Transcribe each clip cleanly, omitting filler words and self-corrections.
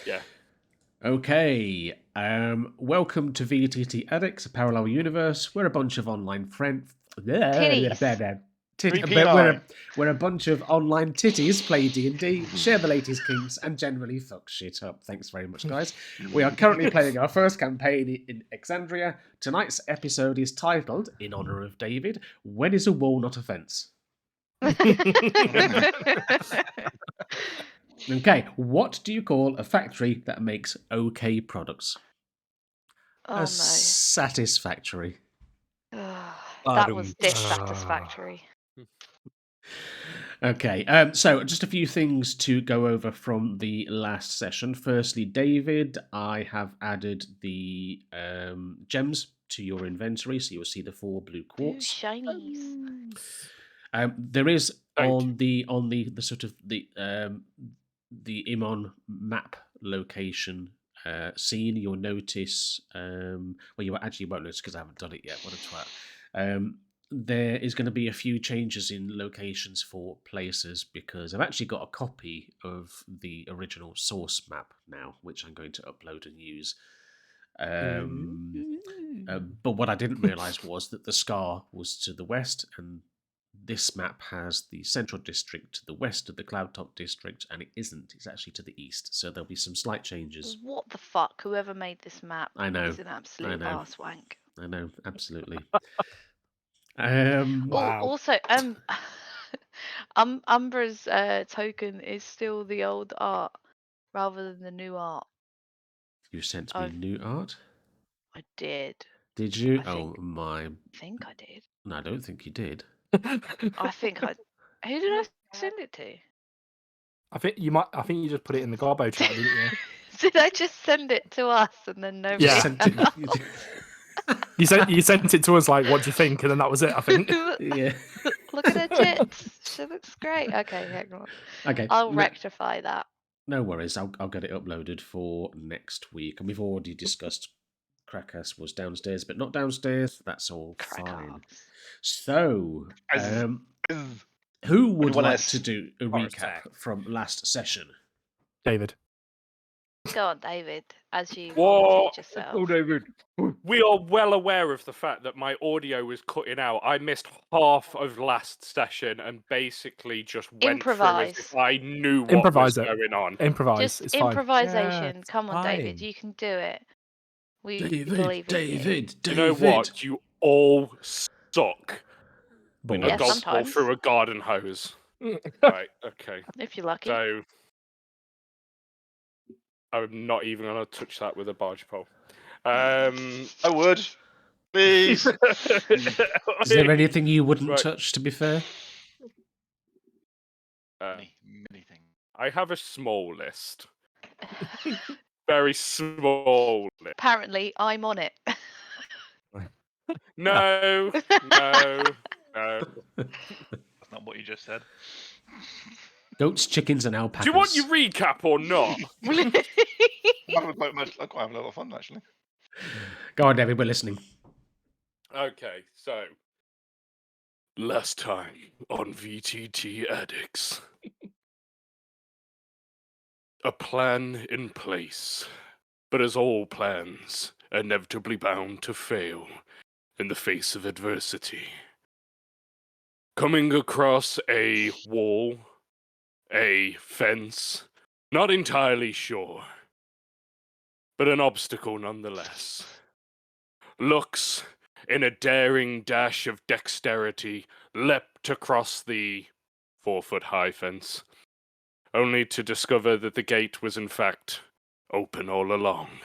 Yeah. Okay. Welcome to VTT Addicts, a parallel universe. We're a bunch of online friends. Titties. We're a bunch of online titties, play D&D, share the latest kinks, and generally fuck shit up. Thanks very much, guys. We are currently playing our first campaign in Exandria. Tonight's episode is titled, in honor of David, When is a Wall Not a Fence? Okay, what do you call a factory that makes okay products? Oh A no. satisfactory. That was dissatisfactory. Okay, so just a few things to go over from the last session. Firstly, David, I have added the gems to your inventory, so you'll see the 4 blue Ooh, quartz. shinies. There is Thank on the sort of the Imon map location scene. You'll notice. Well, you actually won't notice because I haven't done it yet. What a twat. There is going to be a few changes in locations for places because I've actually got a copy of the original source map now, which I'm going to upload and use. But what I didn't realise was that the Scar was to the west, and this map has the Central District to the west of the Cloudtop District, and it isn't. It's actually to the east, so there'll be some slight changes. What the fuck? Whoever made this map I know. is an absolute arse wank. I know, absolutely. Wow. Also, Umbra's token is still the old art rather than the new art. You sent me new art? I did. Did you? I My. I think I did. No, I don't think you did. I think I. Who did I send it to? I think you might. I think you just put it in the Garbo chat, didn't you? Did I just send it to us and then nobody? Yeah. Sent it, you sent it to us like, what do you think? And then that was it, I think. yeah. Look at her tits. She looks great. Okay, hang on. Okay. I'll rectify that. No worries. I'll get it uploaded for next week. And we've already discussed Krakas was downstairs, but not downstairs. That's all fine. So, who would like to do a recap from last session? David. Go on, David, as you What? volunteered yourself. Oh, David. We are well aware of the fact that my audio was cutting out. I missed half of last session and basically just went through as if I knew what was going on. Improvise. Just improvisation. Yeah, come on, David. You can do it. We believe in you. You know what? You all suck. But a dog fall through a garden hose. Right, okay. If you're lucky. So, I'm not even going to touch that with a barge pole. I would. Please. Is there anything you wouldn't touch, to be fair? Many things. I have a small list. Very small list. Apparently, I'm on it. No. That's not what you just said. Goats, chickens, and alpacas. Do you want your recap or not? I'm quite having a lot of fun, actually. Go on, David, we're listening. Okay, so last time on VTT Addicts. A plan in place, but as all plans, inevitably bound to fail in the face of adversity. Coming across a wall, a fence, not entirely sure, but an obstacle nonetheless. Lux, in a daring dash of dexterity, leapt across the 4-foot-high fence, only to discover that the gate was in fact open all along.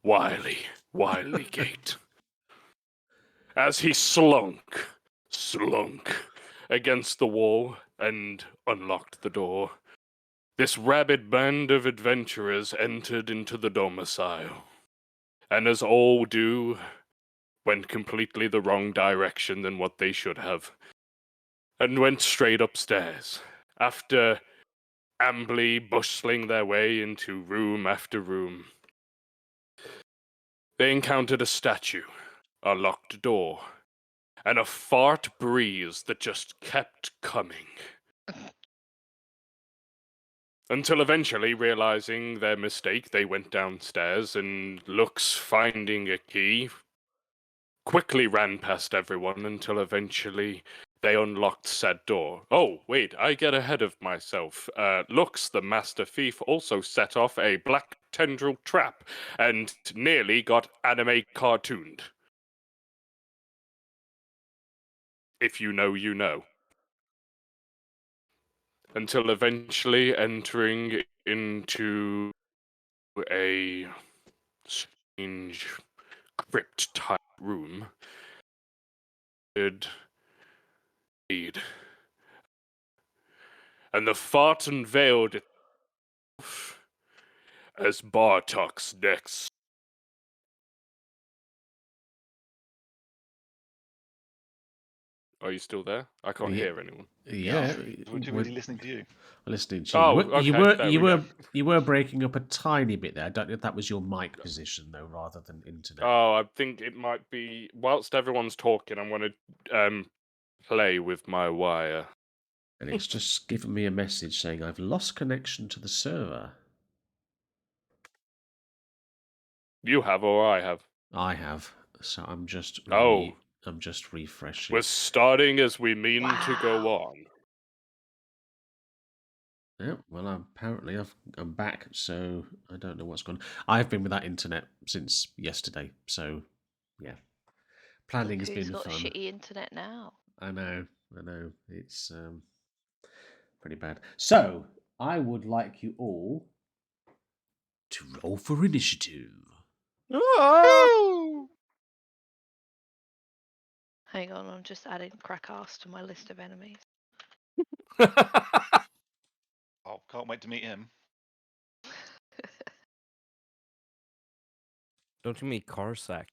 Wily gate. As he slunk against the wall and unlocked the door, this rabid band of adventurers entered into the domicile, and as all do, went completely the wrong direction than what they should have, and went straight upstairs, after ambly bustling their way into room after room. They encountered a statue, a locked door, and a fart breeze that just kept coming. Until eventually, realizing their mistake, they went downstairs, and Lux, finding a key, quickly ran past everyone until eventually they unlocked said door. Oh, wait, I get ahead of myself. Lux, the master thief, also set off a black tendril trap and nearly got anime cartooned. If you know, you know. Until eventually entering into a strange crypt type room. Good deed. And the fart unveiled itself as Bartok's next. Are you still there? I can't Yeah. hear anyone. Yeah, We're too busy listening to you. listening to you. Oh, You okay, were there you we were go. you were breaking up a tiny bit there. I don't know if that was your mic position though, rather than internet. Oh, I think it might be. Whilst everyone's talking, I'm going to play with my wire. And it's just given me a message saying I've lost connection to the server. You have or I have? I have, so I'm just Oh. I'm just refreshing. We're starting as we mean to go Wow. on. Yeah, well, apparently I'm back, so I don't know what's gone. I've been without internet since yesterday, so yeah, planning Look has who's been got fun. shitty internet now. I know, it's pretty bad. So I would like you all to roll for initiative. Woo! Hang on, I'm just adding Crackass to my list of enemies. Oh, can't wait to meet him. Don't you mean Carsack?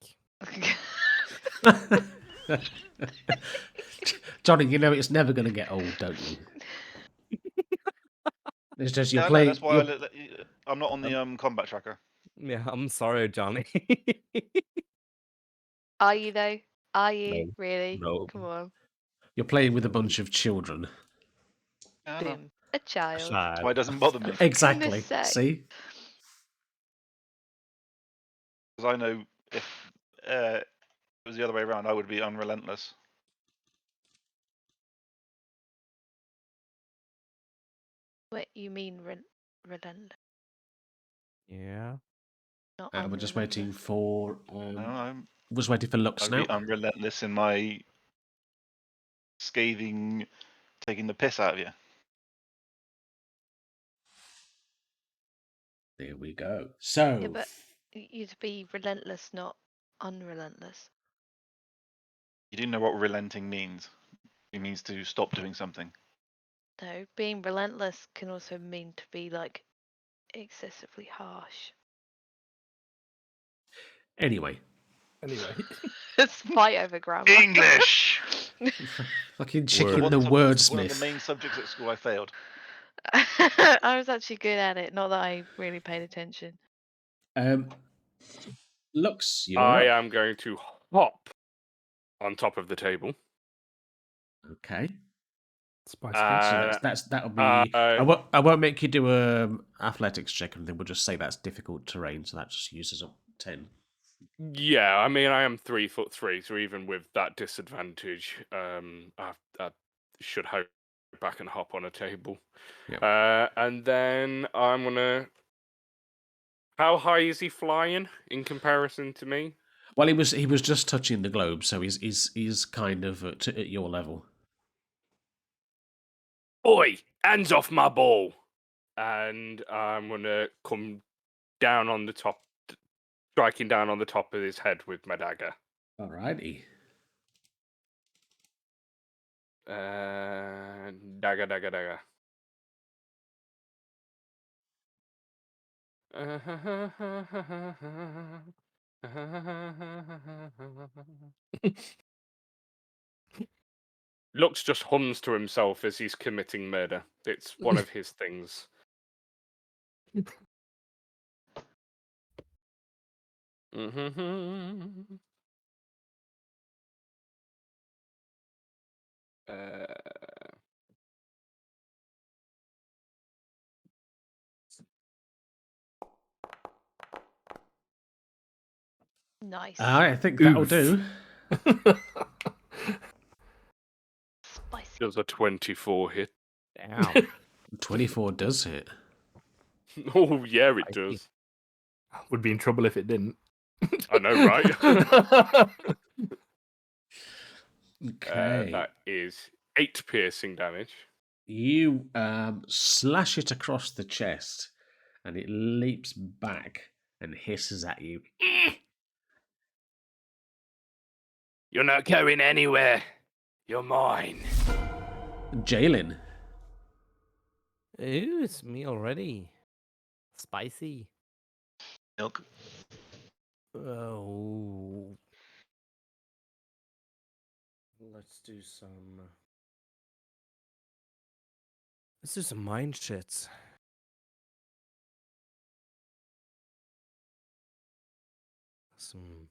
Johnny, you know it's never going to get old, don't you? It's just you're Yeah, I know, playing. that's why I'm not on the combat tracker. Yeah, I'm sorry, Johnny. Are you though? Are you No. really? No. Come on, You're playing with a bunch of children. Yeah, I know. boom, a child. That's why it doesn't bother me. For goodness Exactly. sake. See? Because I know if it was the other way around, I would be unrelentless. What you mean relentless? Yeah. Not We're just waiting unrelentless. for. No, I'm, Was waiting for Lux I'd now. be unrelentless in my scathing, taking the piss out of you. There we go. So. Yeah, but you'd be relentless, not unrelentless. You do know what relenting means. It means to stop doing something. No, being relentless can also mean to be like excessively harsh. Anyway. It's fight over grammar. English! Fucking chicken One the of wordsmith. the main subjects at school I failed. I was actually good at it, not that I really paid attention. Lux, you're I up. am going to hop on top of the table. Okay. Spicy. So that'll be. I won't make you do a athletics check or anything. We'll just say that's difficult terrain, so that just uses up 10. Yeah, I mean, I am 3'3", so even with that disadvantage, I should hope back and hop on a table. Yep. And then I'm gonna. How high is he flying in comparison to me? Well, he was just touching the globe, so he's kind of at your level. Oi, hands off my ball! And I'm gonna come down on the top, striking down on the top of his head with my dagger. Alrighty. Dagger, dagger, dagger. Lux just hums to himself as he's committing murder. It's one of his things. Nice. I think that'll Oof. do. Spicy. Does a 24 hit? Damn. 24 does hit. Oh, yeah, it I see. does. Would be in trouble if it didn't. I know, right? Okay. That is 8 piercing damage. You slash it across the chest, and it leaps back and hisses at you. You're not going anywhere. You're mine. Jalen. Ooh, it's me already. Spicy. Milk. Oh. Let's do some. Let's do some mind shit. Some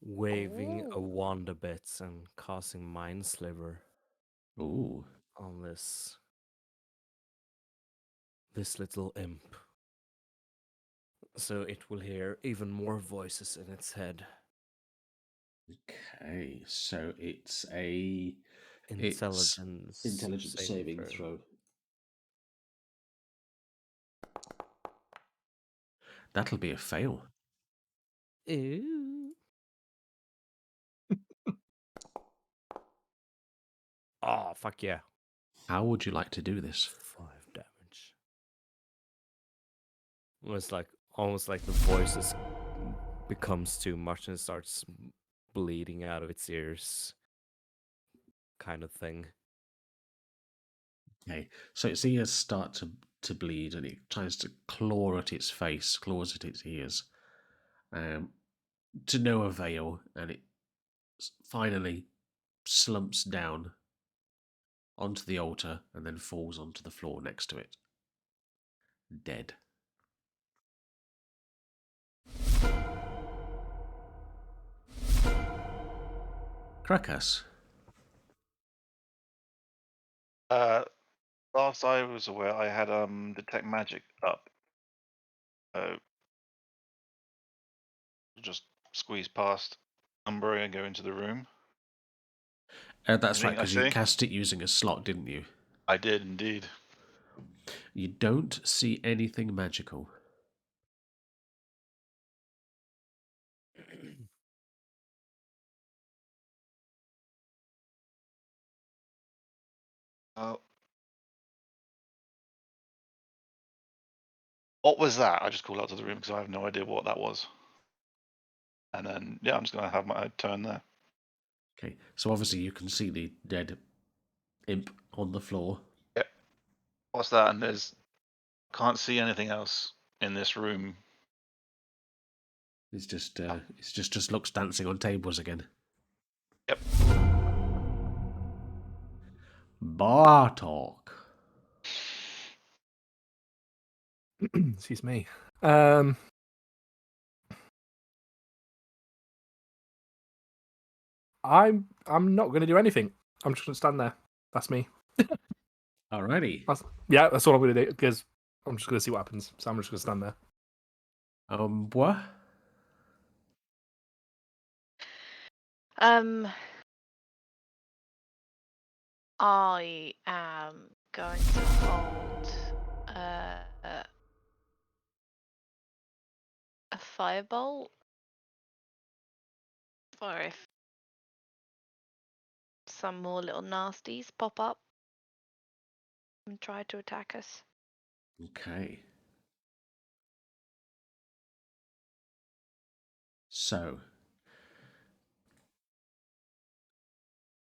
waving a Ooh. wand a bit and casting mind sliver Ooh. on this little imp. So it will hear even more voices in its head. Okay, so it's a Intelligence saving throw. That'll be a fail. Ew. Oh, fuck yeah. How would you like to do this? 5 damage. It's like almost like the voices becomes too much and it starts bleeding out of its ears, kind of thing. Okay, so its ears start to bleed, and it tries to claw at its face, claws at its ears, to no avail, and it finally slumps down onto the altar and then falls onto the floor next to it, dead. Krakas. Last I was aware, I had detect magic up. So just squeeze past Umbra and go into the room. That's right, Anything I because you see? cast it using a slot, didn't you? I did indeed. You don't see anything magical. What was that? I just called out to the room because I have no idea what that was. And then, yeah, I'm just going to have my turn there. Okay, so obviously you can see the dead imp on the floor. Yep. What's that? And can't see anything else in this room. It's just looks dancing on tables again. Yep. Bartok. Excuse me. I'm not going to do anything. I'm just going to stand there. That's me. Alrighty. That's all I'm going to do because I'm just going to see what happens. So I'm just going to stand there. What? I am going to hold a firebolt for if some more little nasties pop up and try to attack us. Okay. So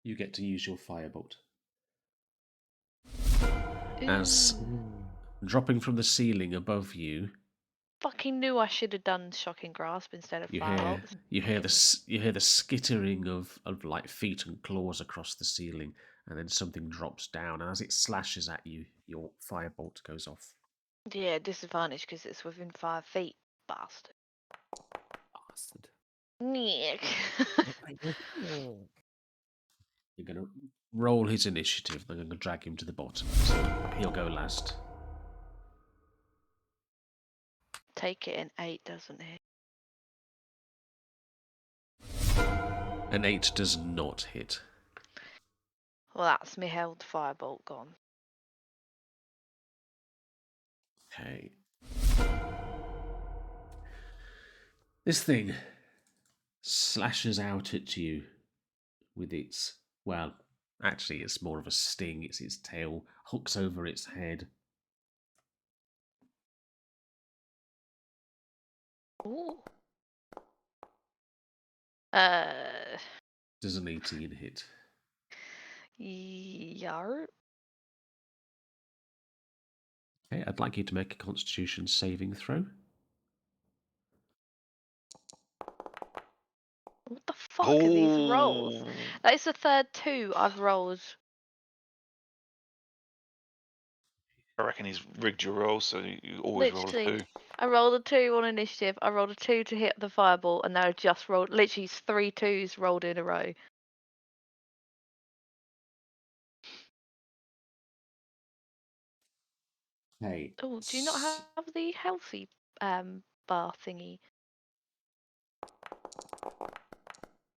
you get to use your firebolt. As Ooh, dropping from the ceiling above you, fucking knew I should have done shocking grasp instead of you firebolt. hear the skittering of like feet and claws across the ceiling, and then something drops down. And as it slashes at you, your firebolt goes off. Yeah, disadvantage because it's within 5 feet, bastard. Bastard. Nick. You're gonna roll his initiative. They're gonna drag him to the bottom, so he'll go last. take it in 8, doesn't he? An 8 does not hit. Well, that's me held firebolt gone. Okay. This thing slashes out at you with its, well, actually it's more of a sting. It's its tail, hooks over its head. Ooh. Does an 18 hit? Yar. Okay, I'd like you to make a Constitution saving throw. What the fuck are these rolls? Oh, That is the third 2 I've rolled. I reckon he's rigged your roll, so you always roll a Literally, 2. I rolled a 2 on initiative. I rolled a 2 to hit the fireball, and now I just rolled. Literally, 3 2s rolled in a row. Okay. Oh, do you not have the healthy bar thingy?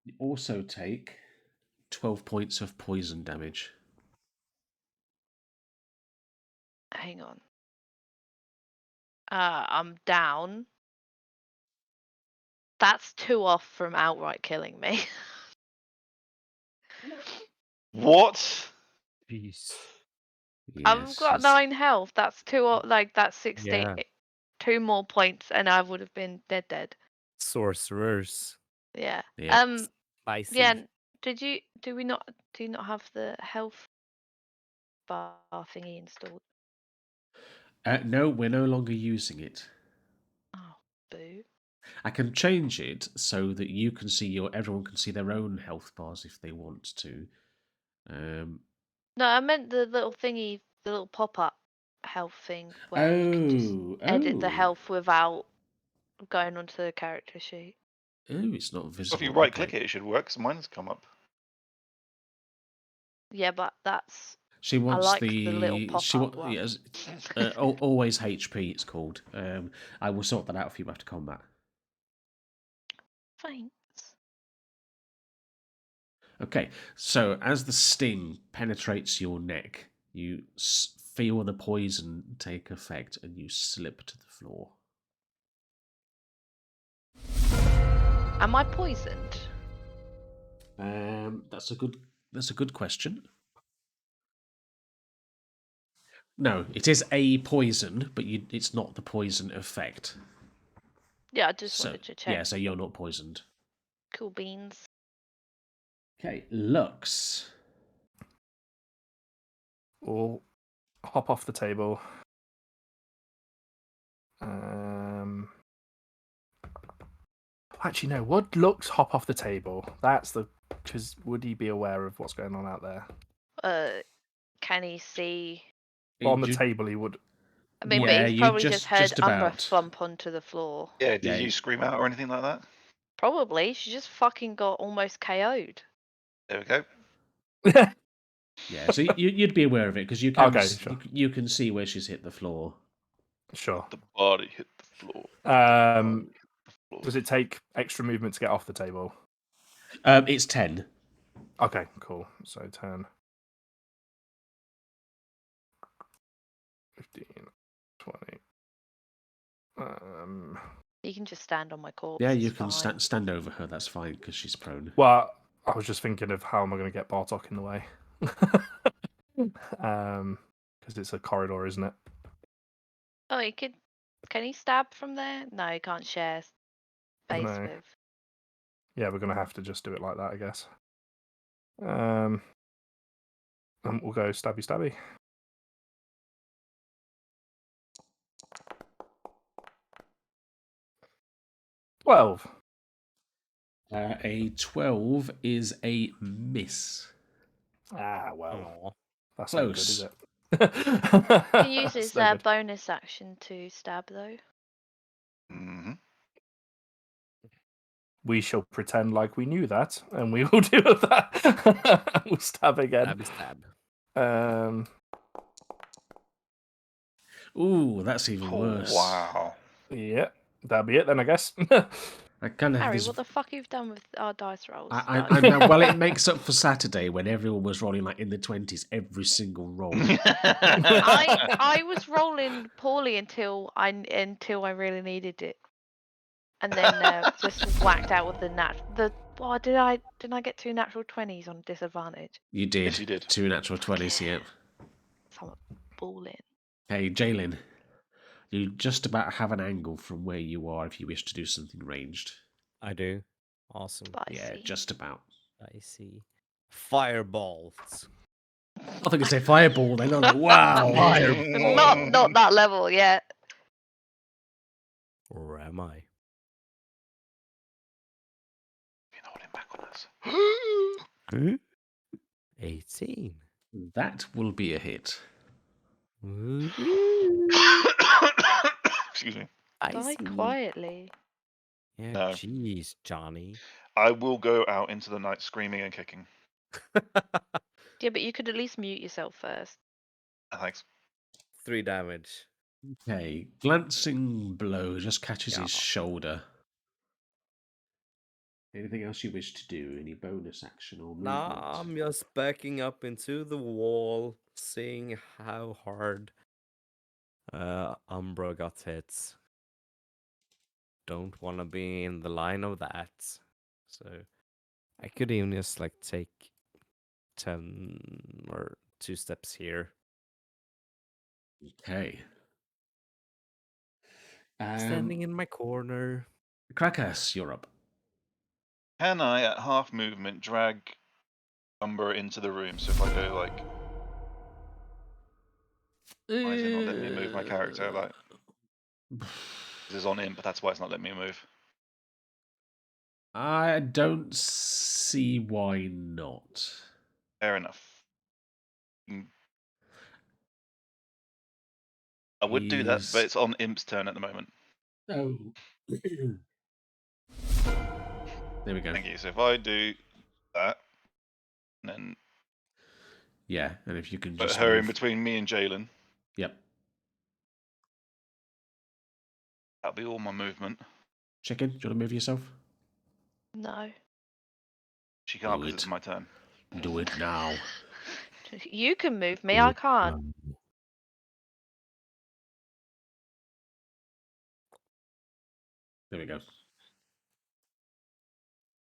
You also take 12 points of poison damage. Hang on. I'm down. That's 2 off from outright killing me. What? Jeez. I've got 9 health. That's 2 off. Like that's 16. Yeah. 2 more points, and I would have been dead. Sorcerers. Yeah. Yeah. Spicy. Yeah. Do you not have the health bar thingy installed? No, we're no longer using it. Oh, boo. I can change it so that you can see everyone can see their own health bars if they want to. No, I meant the little thingy, the little pop-up health thing where you can just edit the health without going onto the character sheet. Oh, it's not Well, visible. if you right Okay. click it, it should work. 'Cause mine's come up. Yeah, but that's She wants like the little she pop-up one. yes, always HP. It's called. I will sort that out for you after combat. Thanks. Okay, so as the sting penetrates your neck, you feel the poison take effect, and you slip to the floor. Am I poisoned? That's a good question. No, it is a poison, but it's not the poison effect. Yeah, I just wanted to check. Yeah, so you're not poisoned. Cool beans. Okay, Lux. We'll hop off the table. Actually, no. Would Lux hop off the table? Because would he be aware of what's going on out there? Can he see? On the table, he would. I mean, Yeah, but he's you probably just heard just Umbra about. thump onto the floor. Yeah, did Yeah, you scream out or anything like that? Probably. She just fucking got almost KO'd. There we go. Yeah, so you'd be aware of it because you can Okay, sure. you can see where she's hit the floor. Sure. The body hit the floor. Does it take extra movement to get off the table? It's 10. Okay, cool. So 10, 15, 20. You can just stand on my corpse. Yeah, you it's can fine. stand over her. That's fine because she's prone. Well, I was just thinking of how am I going to get Bartok in the way? Because it's a corridor, isn't it? Oh, he could. Can he stab from there? No, he can't share space No. with. Yeah, we're going to have to just do it like that, I guess. And we'll go stabby stabby. $12. A 12 is a miss. Ah, well, Aw. that's not good, Close. is it? He can use his That's no good. bonus action to stab, though. Mm-hmm. We shall pretend like we knew that, and we will do that. We'll stab again. Stab. Ooh, that's even worse. Wow. Yeah. that'll be it then, I guess. I kind of have Harry, this. what the fuck have you done with our dice rolls? I know. Well, it makes up for Saturday when everyone was rolling like in the 20s every single roll. I was rolling poorly until I really needed it, and then just whacked out with did I get 2 natural 20s on disadvantage? You did. Yes, you did. 2 natural 20s, yep. So I'm balling. Hey, Jalen, you just about have an angle from where you are if you wish to do something ranged. I do. Awesome. Yeah, Spicy. just about. I see. Fireballs. I thought you say fireball. Then I'm like, wow. Not that level yet. Or am I? You're holding back on us. 18. That will be a hit. Excuse me. Die quietly. Yeah, No. jeez, Johnny. I will go out into the night screaming and kicking. Yeah, but you could at least mute yourself first. Thanks. 3 damage. Okay, glancing blow just catches Yeah. his shoulder. Anything else you wish to do? Any bonus action or movement? Nah, I'm just backing up into the wall, seeing how hard Umbra got hit. Don't want to be in the line of that. So I could even just like take 10 or 2 steps here. Okay. Standing in my corner. Krakas, you're up. Can I, at half movement, drag Umber into the room? So if I go like, why is it not letting me move my character? Like, this is on him, but that's why it's not letting me move. I don't see why not. Fair enough. I would do that, but it's on Imp's turn at the moment. Oh. There we go. Thank you. So if I do that, and then Yeah, and if you can put just her in move. between me and Jalen, Yep. that'll be all my movement. Chicken, do you want to move yourself? No. She can't Do because it. it's my turn. Do it now. You can move me, I can't. There we go.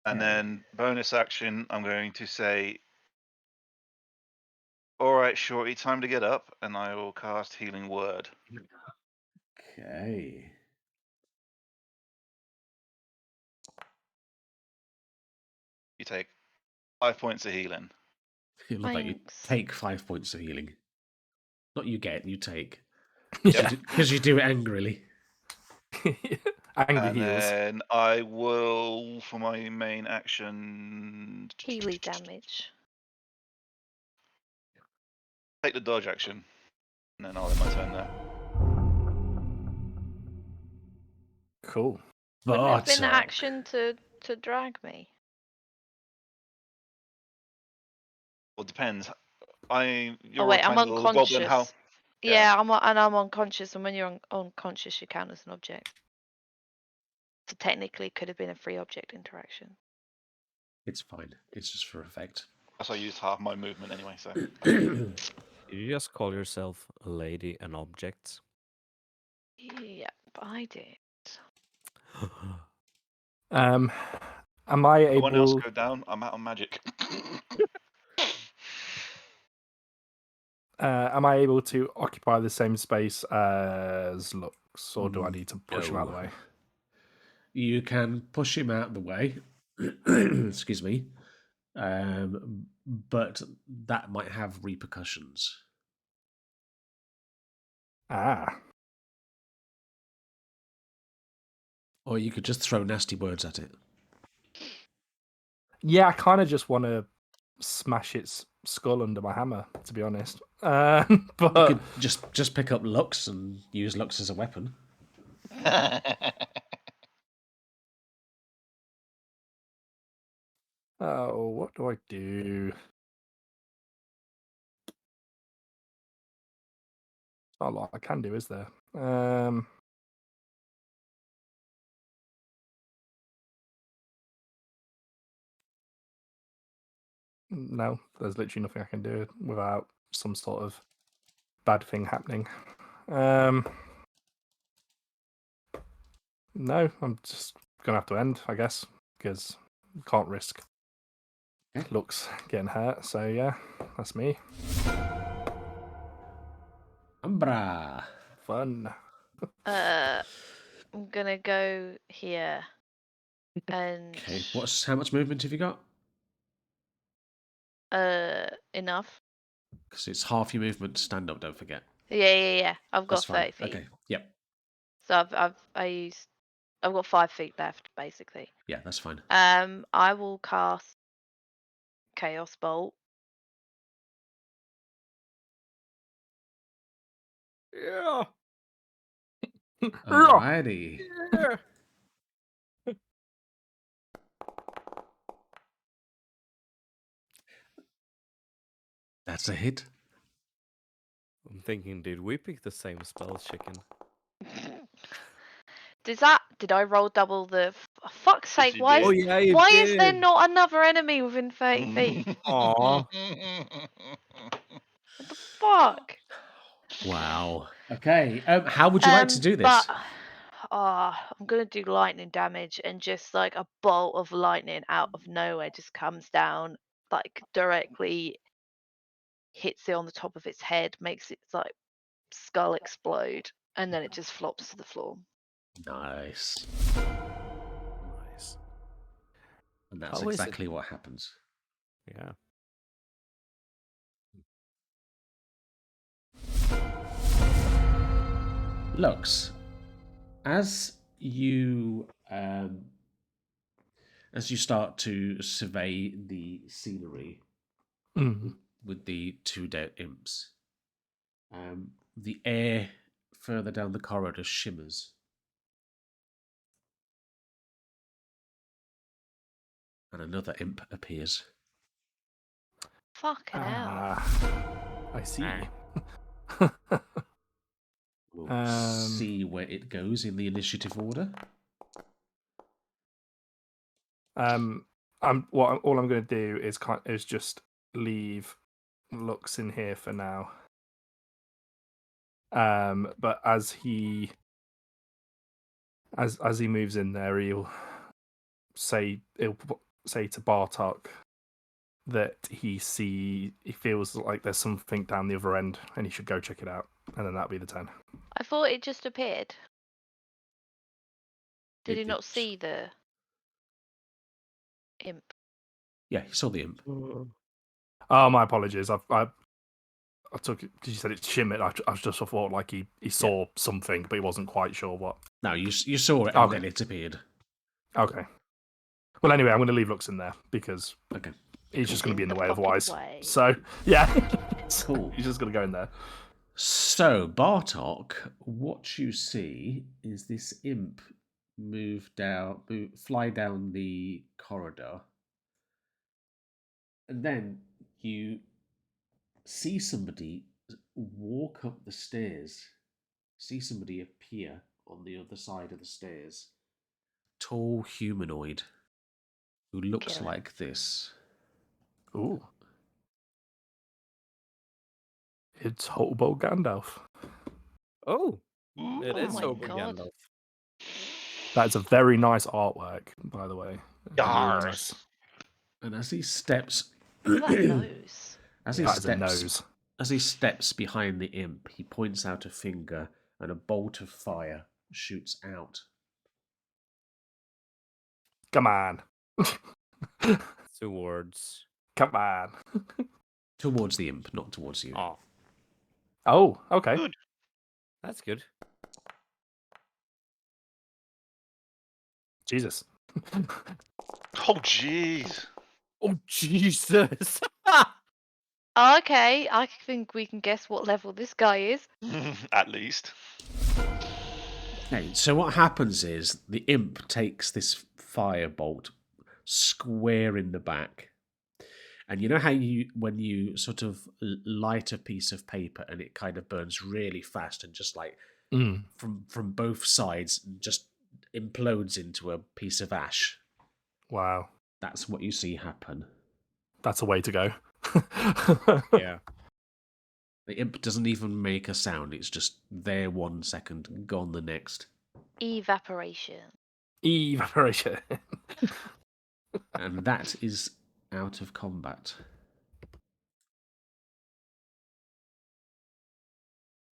And then bonus action, I'm going to say, all right, Shorty, time to get up, and I will cast Healing Word. Okay. You take 5 points of healing. It looks like you Thanks. take 5 points of healing. Not you get, you take. Yep. Because you do it angrily. Angry And heels. then I will, for my main action, Healy damage. take the dodge action, and then I'll end my turn there. Cool. Wouldn't it have been Bartok. action to drag me? Well, it depends. Oh You're wait, a I'm tiny little goblin. How? unconscious. Yeah, I'm unconscious, and when you're unconscious, you count as an object. So technically, it could have been a free object interaction. It's fine. It's just for effect. That's why I used half my movement anyway. So Did you just call yourself a lady an object? Yep, I did. Am I everyone else able? go down. I'm out on magic. Am I able to occupy the same space as Lux, or do I need to push him out of the No. way? You can push him out the way. Excuse me. But that might have repercussions. Ah, Or you could just throw nasty words at it. yeah. I kind of just want to smash its skull under my hammer, to be honest. But You could just pick up Lux and use Lux as a weapon. oh, what do I do? Not a lot I can do, is there? no, there's literally nothing I can do without some sort of bad thing happening. No, I'm just gonna have to end, I guess, because can't risk Okay. Lux getting hurt. So yeah, that's me. Umbra. Fun. I'm gonna go here, and Okay. How much movement have you got? enough. Because it's half your movement to stand up. Don't forget. Yeah. I've got That's fine. 30 feet. Okay. Yep. So I've got 5 feet left, basically. Yeah, that's fine. I will cast Chaos Bolt. Yeah. Alrighty. Yeah. That's a hit. I'm thinking, did we pick the same spell, chicken? Did I roll double the? Fuck's Yes, sake! you Why did. Oh is yeah, you why did. is there not another enemy within 30 feet? Aw. What the fuck? Wow. Okay. How would you like to do this? But I'm gonna do lightning damage, and just like a bolt of lightning out of nowhere just comes down, like directly hits it on the top of its head, makes its like skull explode, and then it just flops to the floor. Nice. Nice. And that's How is it? exactly what happens. Yeah. Lux, as you start to survey the scenery Mm. with the 2 dead imps, the air further down the corridor shimmers. And another imp appears. Fucking hell. I see. We'll see where it goes in the initiative order. all I'm going to do is just leave Lux in here for now. But as he moves in there, he'll say to Bartok that he feels like there's something down the other end, and he should go check it out, and then that'll be the 10. I thought it just appeared. Did It you not did. see the imp? Yeah, he saw the imp. Oh, my apologies. I took it because you said it shimmered. I just thought like he saw something, but he wasn't quite sure what. No, you saw it, and Okay. then it appeared. Okay. Well, anyway, I'm going to leave Lux in there because Okay. he's just going to be in the way fucking otherwise. way. So yeah, Cool. He's just going to go in there. So, Bartok, what you see is this imp fly down the corridor, and then you see somebody walk up the stairs, see somebody appear on the other side of the stairs. Tall humanoid who looks Kill it. like this. Ooh. It's Hobo Gandalf. Oh, Ooh. it is my Hobo God. Gandalf. That's a very nice artwork, by the way. Really Yars. nice. And as he steps, Look at that nose. as he That is a steps, nose. as he steps behind the imp, he points out a finger, and a bolt of fire shoots out. Come on. Towards. Come on. Towards the imp, not towards you. Oh, Oh, okay. Good. that's good. Jesus. Oh, jeez. Oh Jesus! Oh, okay, I think we can guess what level this guy is. At least. Okay, so what happens is the imp takes this firebolt square in the back. And you know how when you sort of light a piece of paper and it kind of burns really fast and just like from both sides just implodes into a piece of ash. Wow. That's what you see happen. that's a way to go. Yeah. The imp doesn't even make a sound. It's just there 1 second, gone the next. Evaporation. Evaporation. And that is out of combat.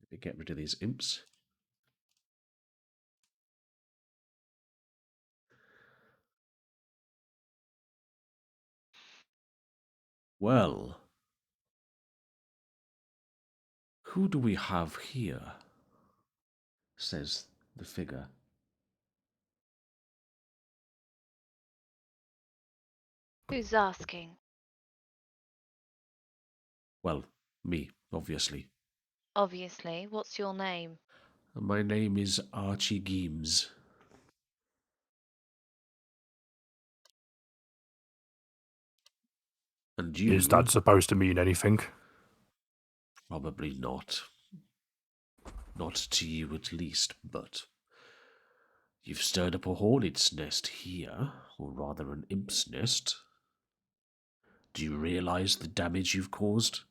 Let me get rid of these imps. Well, who do we have here? Says the figure. Who's asking? Well, me, obviously. Obviously. What's your name? My name is Archie Geems. And you? Is that supposed to mean anything? Probably not. Not to you, at least, but you've stirred up a hornet's nest here, or rather an imp's nest. Do you realize the damage you've caused?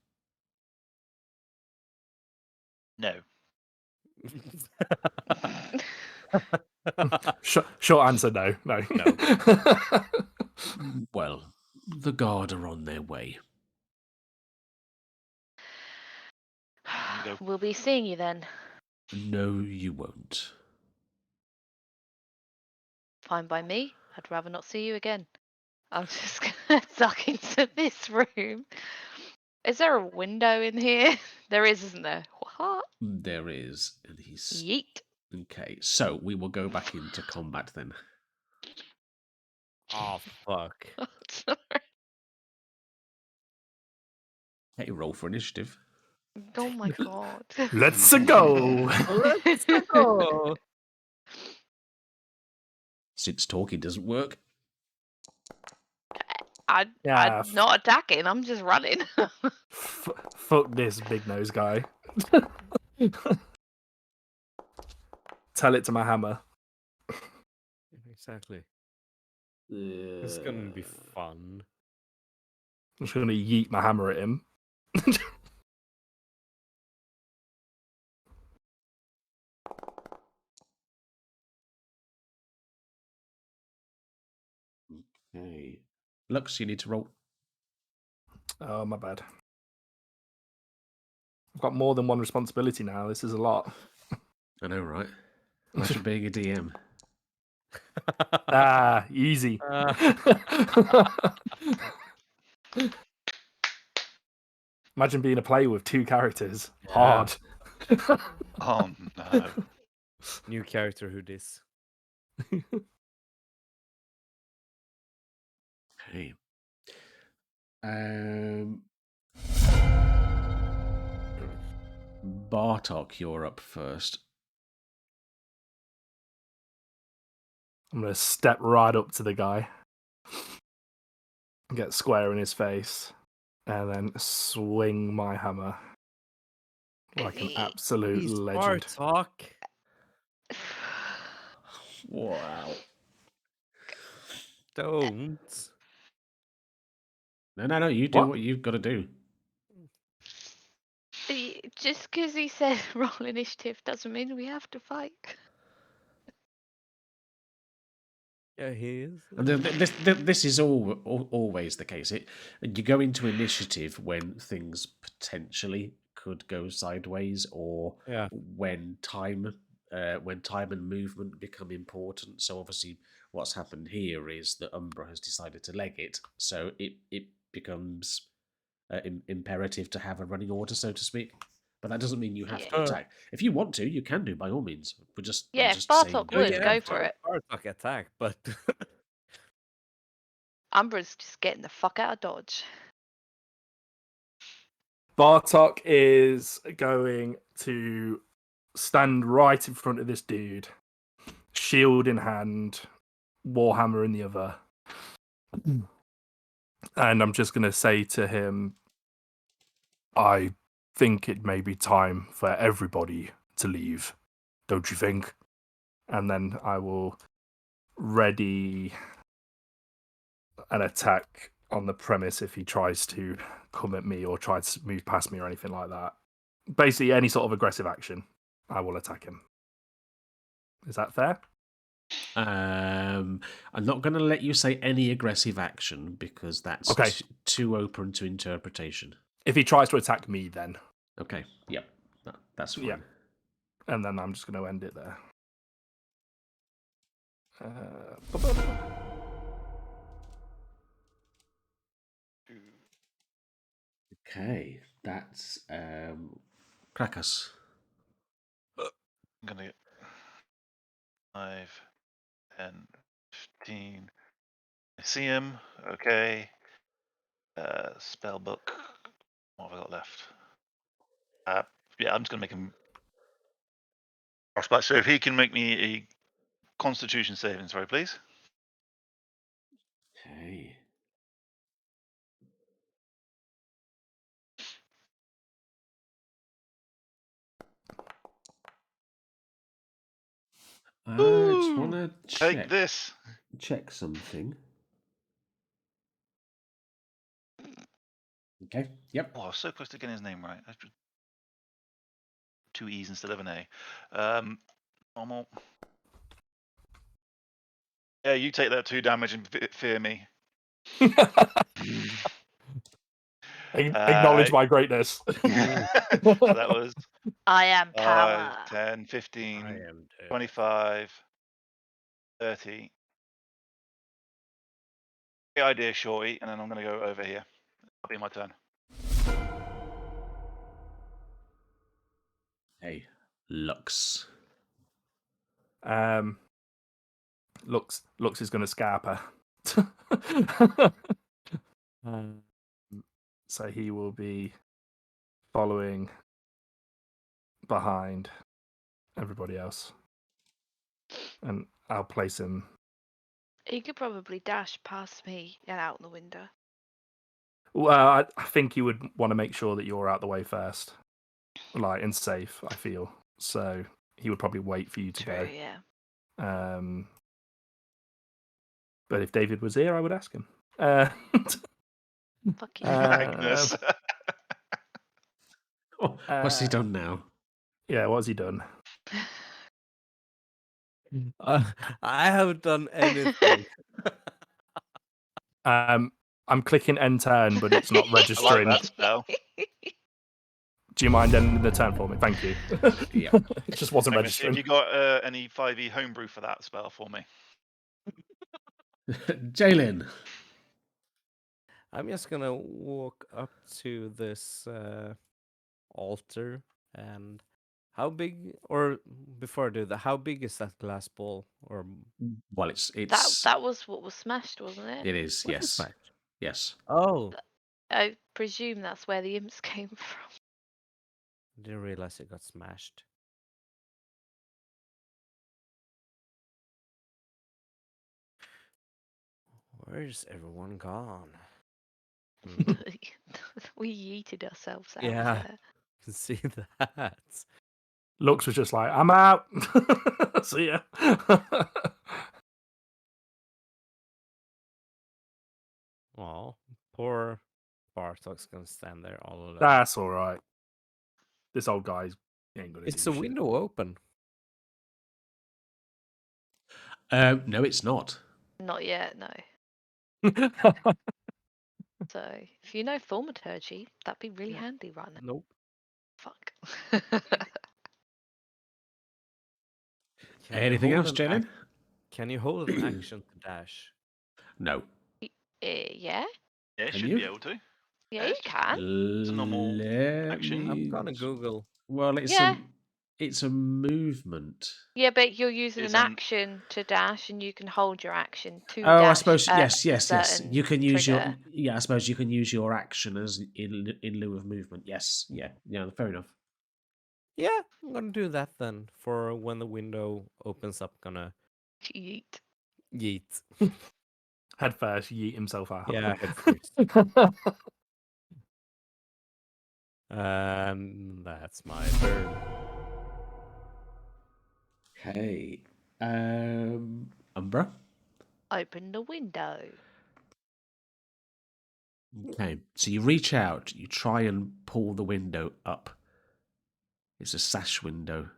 No. Short answer, no. No. Well, the guard are on their way. Go. We'll be seeing you then. No, you won't. Fine by me. I'd rather not see you again. I'm just gonna duck into this room. Is there a window in here? There is, isn't there? What? There is, and he's... Yeet. Okay, so we will go back into combat then. Oh, fuck. Sorry. Hey, roll for initiative. Oh my god. Let's go. Let's go. Since talking doesn't work. I'm Yeah. not attacking. I'm just running. Fuck this big nose guy. Tell it to my hammer. Exactly. It's gonna be fun. I'm just gonna yeet my hammer at him. Okay. Lux, you need to roll. Oh, my bad. I've got more than one responsibility now. This is a lot. I know, right? Imagine being a DM. Ah, easy. Imagine being a player with 2 characters. Yeah. Hard. Oh no. New character who dis. Okay. Bartok, you're up first. I'm going to step right up to the guy, get square in his face, and then swing my hammer like an absolute Please, legend. Bartok. Wow. Don't. No, you do What? what you've got to do. Just because he said roll initiative doesn't mean we have to fight. Yeah, he is. And this is always the case. You go into initiative when things potentially could go sideways, or Yeah. when time and movement become important. So obviously, what's happened here is that Umbra has decided to leg it, so it becomes imperative to have a running order, so to speak. But that doesn't mean you have to Yeah. attack. If you want to, you can do by all means. I'm Yeah, just if saying Bartok don't would, do go it. for it. Bartok attack, but Umbra's just getting the fuck out of Dodge. Bartok is going to stand right in front of this dude, shield in hand, warhammer in the other. And I'm just going to say to him, I think it may be time for everybody to leave, don't you think? And then I will ready an attack on the premise if he tries to come at me or try to move past me or anything like that. Basically, any sort of aggressive action, I will attack him. Is that fair? I'm not going to let you say any aggressive action because that's Okay. too open to interpretation. If he tries to attack me, then. Okay, yep, that's fine. Yeah. And then I'm just going to end it there. Okay, that's Krakus. I'm gonna get 5, 10, 15. I see him. Okay. Spell book. What have I got left? Yeah, I'm just gonna make him. So if he can make me a Constitution saving throw, please. Okay. I just want to Take this. check something. Okay. Yep. Oh, I was so close to getting his name right. 2 E's instead of an A. Normal. Yeah, you take that 2 damage and fear me. Acknowledge my greatness. So that was I am 5, power. 10, 15, I am too. 25, 30. Great idea, Shorty, and then I'm going to go over here. That'll be my turn. Hey, Lux. Lux is going to scalp her. So he will be following behind everybody else. And I'll place him. He could probably dash past me and out the window. Well, I think you would want to make sure that you're out the way first. Like, and safe, I feel. So he would probably wait for you to True, go. yeah. But if David was here, I would ask him. Fuck you. Agnes. What's he done now? Yeah, what has he done? I haven't done anything. I'm clicking end turn, but it's not I like registering. that spell. Do you mind ending the turn for me? Thank you. Yeah. It just wasn't Agnes, have registering. you got any 5e homebrew for that spell for me? Jalen. I'm just gonna walk up to this altar and how big, or before I do that, how big is that glass ball? Or Well, it's That was what was smashed, wasn't it? it is, what is yes. that? Yes. Oh, I presume that's where the imps came from. didn't realize it got smashed. Where's everyone gone? We yeeted ourselves out Yeah. there. I can see that. Lux was just like, I'm out. See ya. Oh, poor Bartok's gonna stand there all alone. That's all right. This old guy's ain't gonna Is do the shit. window open? No, it's not. Not yet, no. So if you know thaumaturgy, that'd be really handy right now. Nope. Fuck. Can you Anything hold else, an Jalen? Can you hold an action to dash? No. Yeah? Yeah, Can should you? be able to. Yeah, you can. a normal Let action. I'm me- gonna Google. Well, Yeah. it's a movement. Yeah, but you're using Is an an- action to dash, and you can hold your action to Oh, I dash. suppose at yes. a You certain can use trigger. I suppose you can use your action as in lieu of movement. Yes. Yeah. Fair enough. Yeah, I'm gonna do that then. For when the window opens up, gonna Yeet. yeet. Head first, yeet himself out. Yeah, head first. And that's my turn. Okay. Umbra. Open the window. Okay, so you reach out, you try and pull the window up. It's a sash window,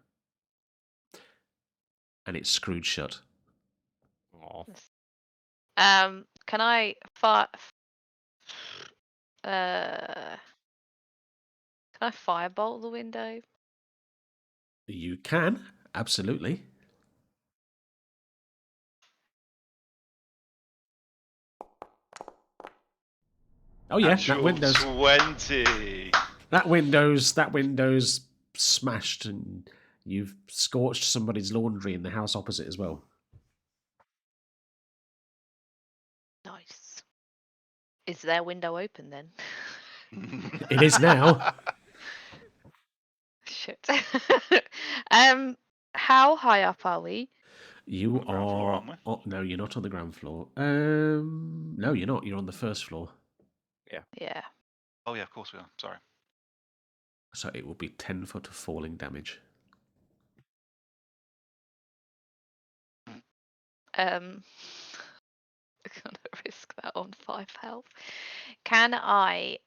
and it's screwed shut. Aw. Can I can I firebolt the window? You can, absolutely. Oh yeah, Natural that 20. that window's smashed, and you've scorched somebody's laundry in the house opposite as well. Nice. Is their window open then? It is now. Shit. How high up are we? You On the ground floor, are. aren't we? Oh, no, you're not on the ground floor. No, you're not. You're on the first floor. Yeah. Oh yeah, of course we are. Sorry. So it will be 10 foot of falling damage. I'm gonna risk that on 5 health. Can I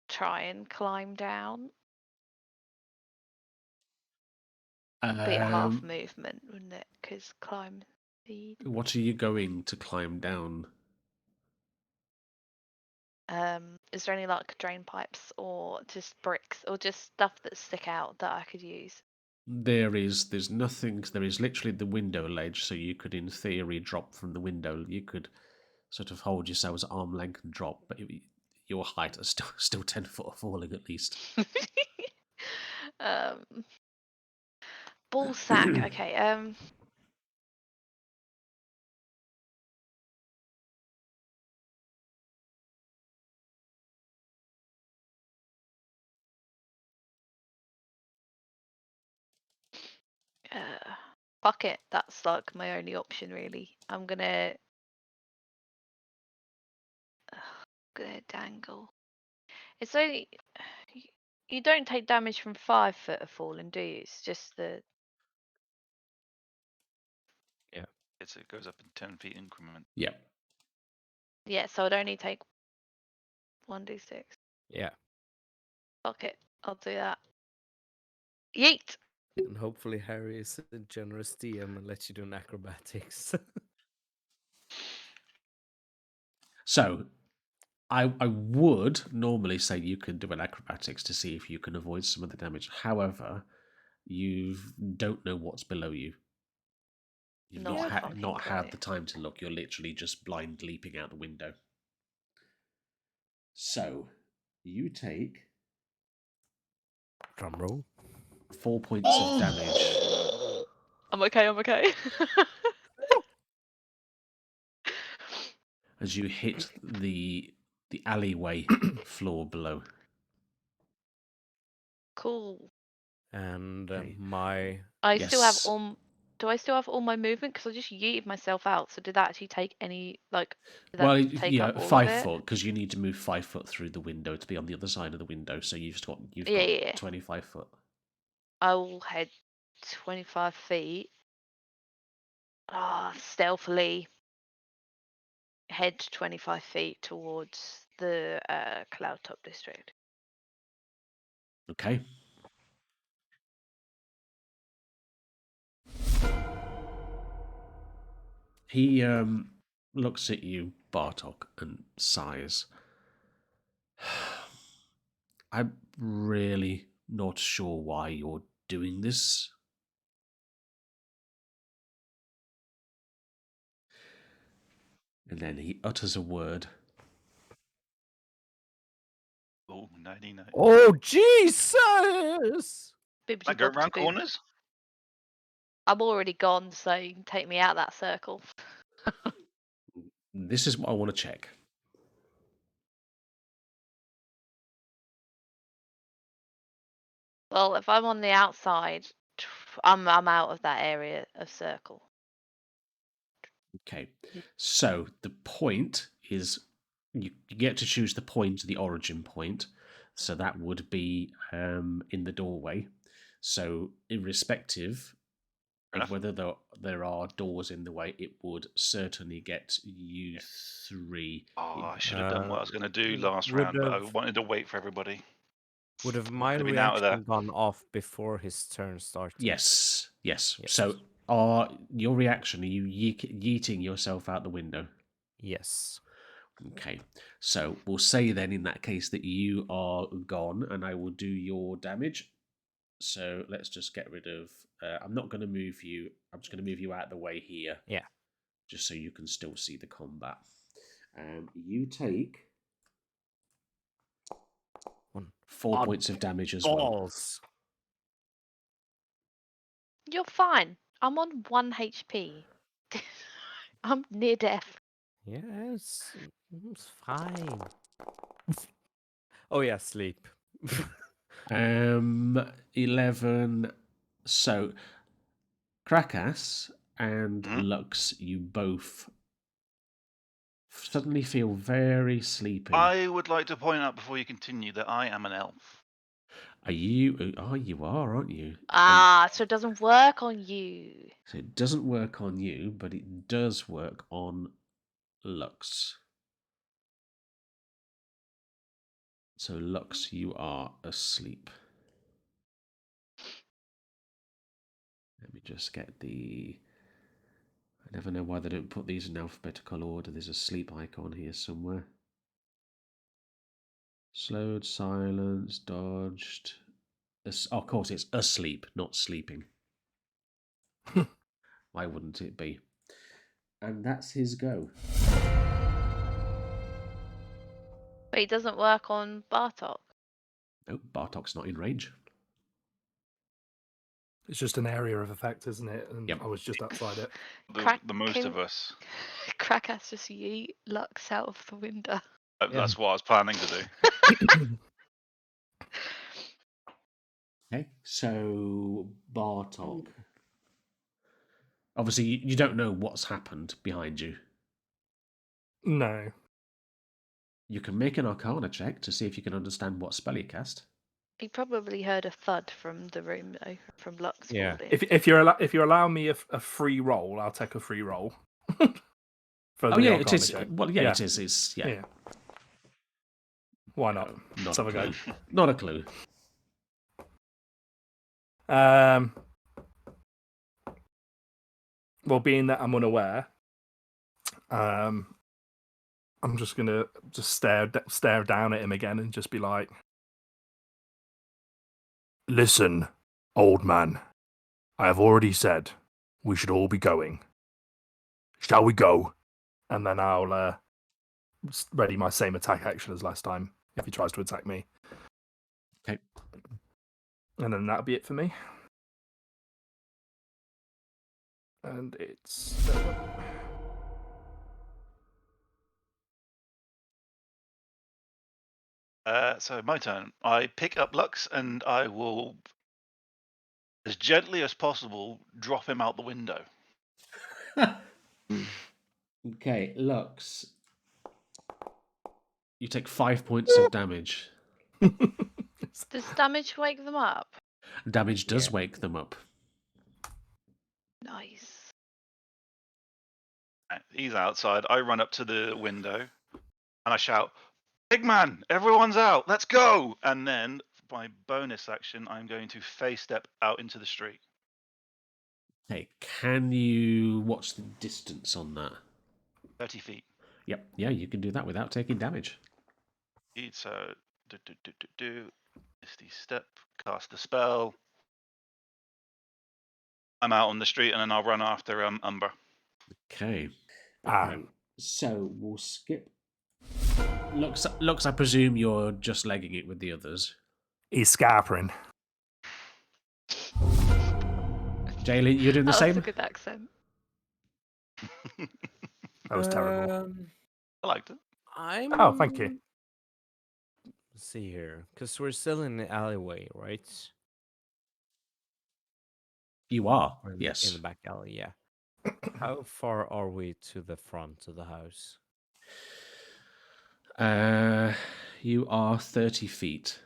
try and climb down? Be a half movement, wouldn't it? Because climb speed. What are you going to climb down? Is there any like drain pipes or just bricks or just stuff that stick out that I could use? There's nothing. There is literally the window ledge, so you could, in theory, drop from the window. You could sort of hold yourselves at arm length and drop, but your height is still 10 foot of falling at least. Ball sack. Okay. Fuck it. That's like my only option, really. I'm gonna dangle. It's only you don't take damage from 5 foot of falling, do you? It's just the It goes up in 10 feet increment. Yeah. yeah. So I'd only take 1d6. Yeah. Fuck it. I'll do that. Yeet. And hopefully Harry is a generous DM and lets you do an acrobatics. So, I would normally say you can do an acrobatics to see if you can avoid some of the damage. However, you don't know what's below you. You've Not a fucking not had clue. the time to look. You're literally just blind leaping out the window. So, you take Drum roll. 4 points of damage I'm okay. I'm okay. as you hit the alleyway floor below. Cool. And Okay. my I still have Yes. all. Do I still have all my movement? Because I just yeeted myself out. So did that actually take any like? Did Well, that take yeah, up all 5 of it? foot, because you need to move 5 foot through the window to be on the other side of the window. So you've got Yeah. 25 foot. I will head 25 feet. Stealthily head 25 feet towards the Cloud Top district. Okay. He looks at you, Bartok, and sighs. I'm really not sure why you're doing this. And then he utters a word. Oh, 99. Oh Jesus! I go around corners? I'm already gone, so you can take me out that circle. This is what I want to check. Well, if I'm on the outside, I'm out of that area of circle. Okay. So the point is you get to choose the point, the origin point. So that would be in the doorway. So irrespective, enough. whether there are doors in the way, it would certainly get you 3. Oh, I should have done what I was going to do last would round, but I have- wanted to wait for everybody. Would have my Could've been out of there. reaction gone off before his turn started? Yes. Yes. So, your reaction, are you yeeting yourself out the window? Yes. Okay. So, we'll say then in that case that you are gone, and I will do your damage. So, let's just get rid of. I'm not going to move you. I'm just going to move you out of the way here. Yeah. Just so you can still see the combat. You take 4 Odd points of damage as well. Balls. You're fine. I'm on 1 HP. I'm near death. Yes, it's fine. Oh yeah, sleep. 11. So, Krakas and Mhm. Lux, you both suddenly feel very sleepy. I would like to point out before you continue that I am an elf. Are you? Oh, you are, aren't you? So it doesn't work on you. So it doesn't work on you, but it does work on Lux. So Lux, you are asleep. Let me just get the. I never know why they don't put these in alphabetical order. There's a sleep icon here somewhere. Slowed, silenced, dodged. Of course, it's asleep, not sleeping. Why wouldn't it be? And that's his go. But it doesn't work on Bartok. Oh, Bartok's not in range. It's just an area of effect, isn't it? And Yep. I was just outside it. The most Can- of us. Krakas just yeet Lux out of the window. That's what I was planning to do. Okay, so Bartok. Obviously, you don't know what's happened behind you. No. You can make an Arcana check to see if you can understand what spell you cast. He probably heard a thud from the room, though, from Lux Yeah. falling. If you allow me a free roll, I'll take a free roll. For Oh the yeah, it Arcana is. check. Well, yeah, it is. It's yeah. Yeah. Why not? Not Let's a have a go. clue. Not a clue. Well, being that I'm unaware, I'm just gonna stare down at him again and just be like, "Listen, old man. I have already said we should all be going. Shall we go?" And then I'll ready my same attack action as last time if he tries to attack me. Okay. And then that'll be it for me. And it's So my turn. I pick up Lux and I will, as gently as possible, drop him out the window. Okay, Lux. You take 5 points of damage. Does damage wake them up? Damage does wake them up. Nice. He's outside. I run up to the window and I shout, "Big man, everyone's out. Let's go!" And then, by bonus action, I'm going to face step out into the street. Okay, can you watch the distance on that? 30 feet. Yep, yeah, you can do that without taking damage. So, Misty step, cast the spell. I'm out on the street and then I'll run after Umber. Okay. Ah. So we'll skip. Lux, I presume you're just legging it with the others. he's scarpering. Jaylee, you're doing the That same? was a good accent. That was terrible. I liked it. Oh, thank you. Let's see here, because we're still in the alleyway, right? You are, Or in yes. the back alley, yeah. How far are we to the front of the house? You are 30 feet.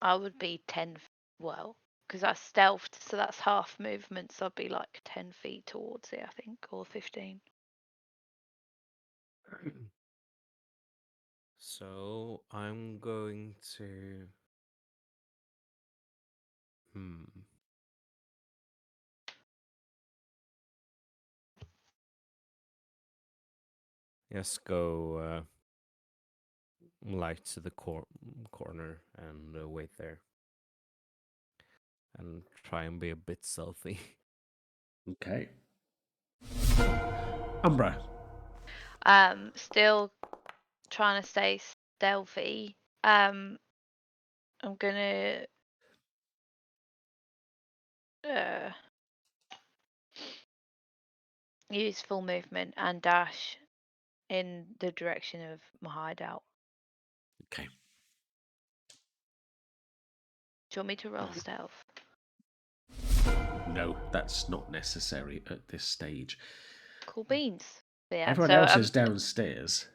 I would be 10. Well, because that's stealthed, so that's half movement. So I'd be like 10 feet towards it, I think, or 15. So I'm going to. Yes, go to the corner and wait there. And try and be a bit stealthy. Okay. Umbra. Still trying to stay stealthy. I'm gonna use full movement and dash in the direction of my hideout. Okay. Do you want me to roll stealth? No, that's not necessary at this stage. Cool beans. So, yeah, Everyone so else is downstairs.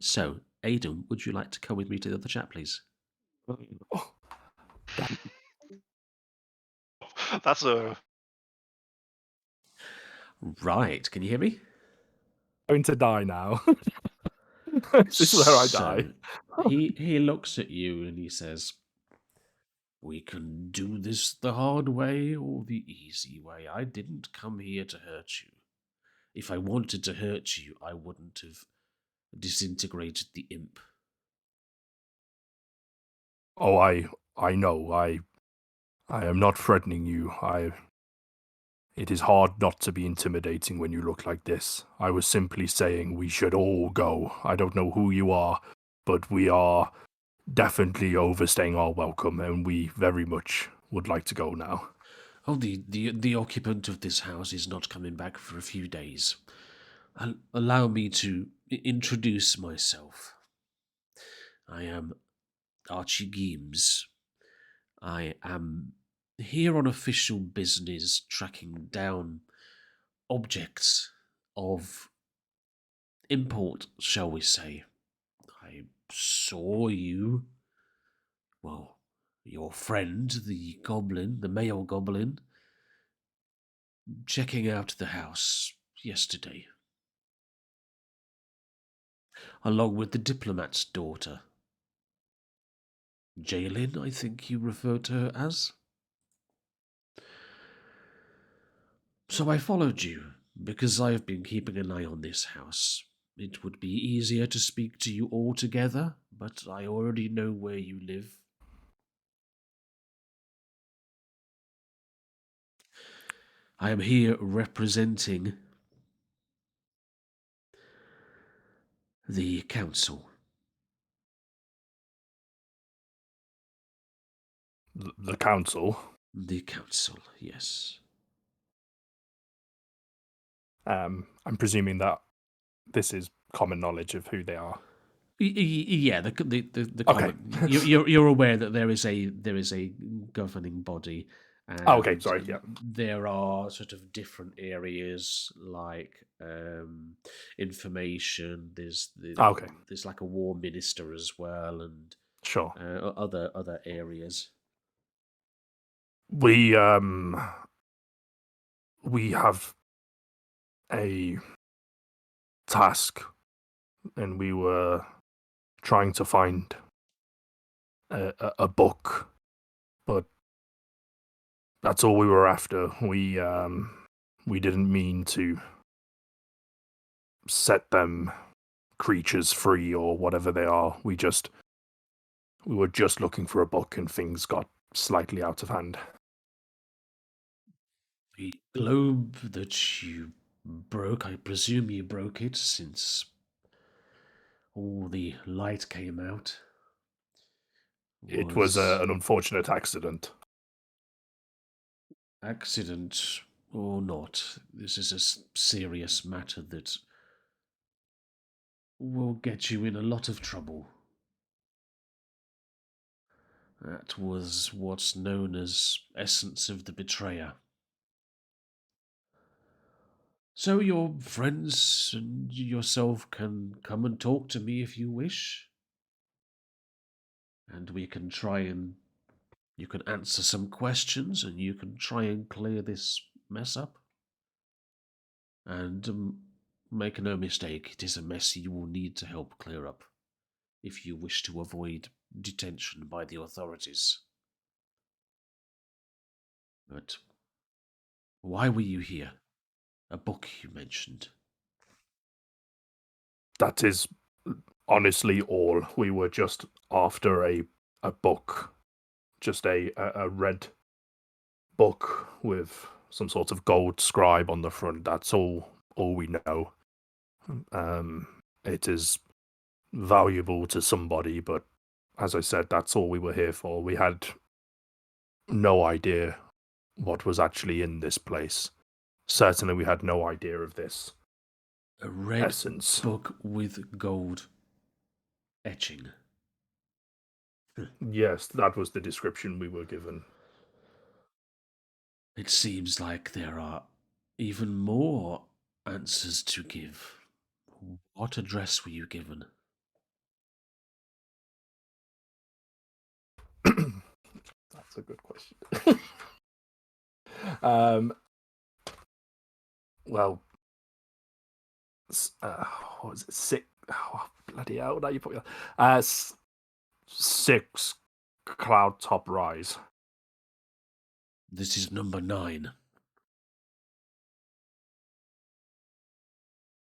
So, Aidan, would you like to come with me to the other chat, please? Oh, damn. That's a Right. Can you hear me? Going to die now. This is where I die. He looks at you and he says, "We can do this the hard way or the easy way. I didn't come here to hurt you. If I wanted to hurt you, I wouldn't have disintegrated the imp." Oh, I know. I am not threatening you. It is hard not to be intimidating when you look like this. I was simply saying we should all go. I don't know who you are, but we are definitely overstaying our welcome, and we very much would like to go now. Oh, the occupant of this house is not coming back for a few days. Allow me to introduce myself. I am Archie Geems. I am here on official business tracking down objects of import, shall we say. I saw you, well, your friend, the goblin, the male goblin, checking out the house yesterday, along with the diplomat's daughter. Jaylin, I think you referred to her as. So I followed you, because I have been keeping an eye on this house. It would be easier to speak to you all together, but I already know where you live. I am here representing the council. The council. The council, yes. I'm presuming that this is common knowledge of who they are. Yeah, the Okay. common. You're aware that there is a governing body. And okay, sorry, yeah. There are sort of different areas like information. There's Okay. There's like a war minister as well, and Sure. other areas. We have a task, and we were trying to find a book, but that's all we were after. We didn't mean to set them creatures free or whatever they are. We were just looking for a book, and things got slightly out of hand. The globe that you broke, I presume you broke it since all the light came out. It was an unfortunate accident. Accident or not, this is a serious matter that will get you in a lot of trouble. That was what's known as Essence of the Betrayer. So your friends and yourself can come and talk to me if you wish. And we can try and You can answer some questions and you can try and clear this mess up. And make no mistake, it is a mess you will need to help clear up if you wish to avoid detention by the authorities. But why were you here? A book you mentioned. That is honestly all. We were just after a book. Just a red book with some sort of gold scribe on the front. That's all we know. It is valuable to somebody, but as I said, that's all we were here for. We had no idea what was actually in this place. Certainly we had no idea of this A red essence. book with gold etching. Yes, that was the description we were given. It seems like there are even more answers to give. What address were you given? That's a good question. Well, what was it? Six. Oh, bloody hell! Now you put me on. 6 Cloud Top Rise. This is number 9.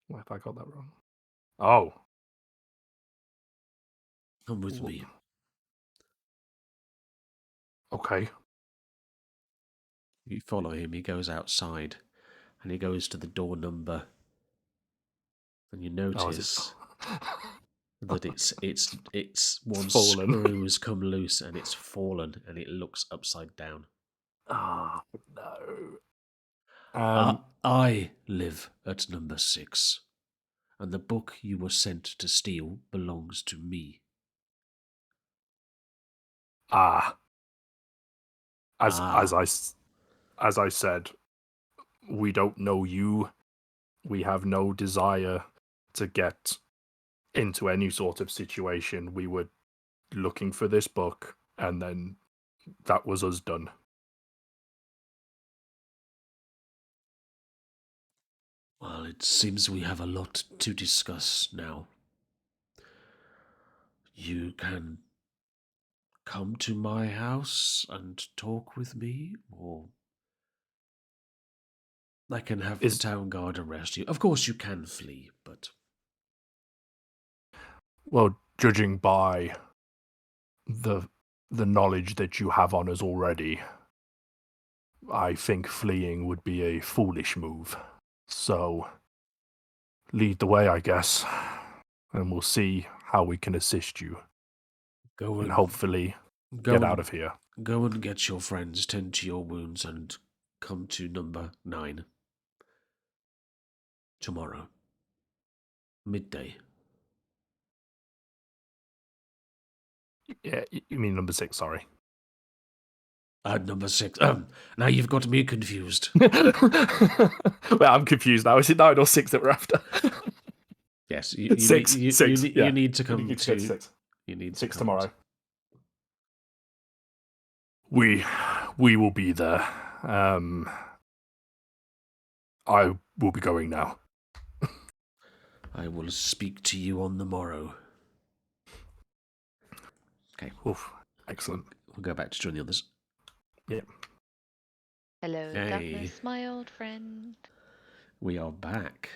What if I got that wrong? Oh. Come with me. Okay. You follow him, he goes outside, and he goes to the door number, and you notice that it's one fallen. screw has come loose and it's fallen and it looks upside down. Oh, no. I live at number 6, and the book you were sent to steal belongs to me. As I said, we don't know you. We have no desire to get into any sort of situation. We were looking for this book, and then that was us done. Well, it seems we have a lot to discuss now. You can come to my house and talk with me, or I can have the town guard arrest you. Of course you can flee, but... Well, judging by the knowledge that you have on us already, I think fleeing would be a foolish move. So, lead the way, I guess, and we'll see how we can assist you. Go and hopefully get out of here. Go and get your friends, tend to your wounds, and come to number 9. Tomorrow. Midday. Yeah, you mean number 6, sorry. Number 6. Now you've got me confused. Well, I'm confused now. Is it 9 or 6 that we're after? Yes, you 6. need, 6. you need to come to to... 6. You need 6 to tomorrow. We will be there. I will be going now. I will speak to you on the morrow. Okay. Oof, excellent. We'll go back to join the others. Yeah. Hello, Hey. darkness, my old friend. We are back.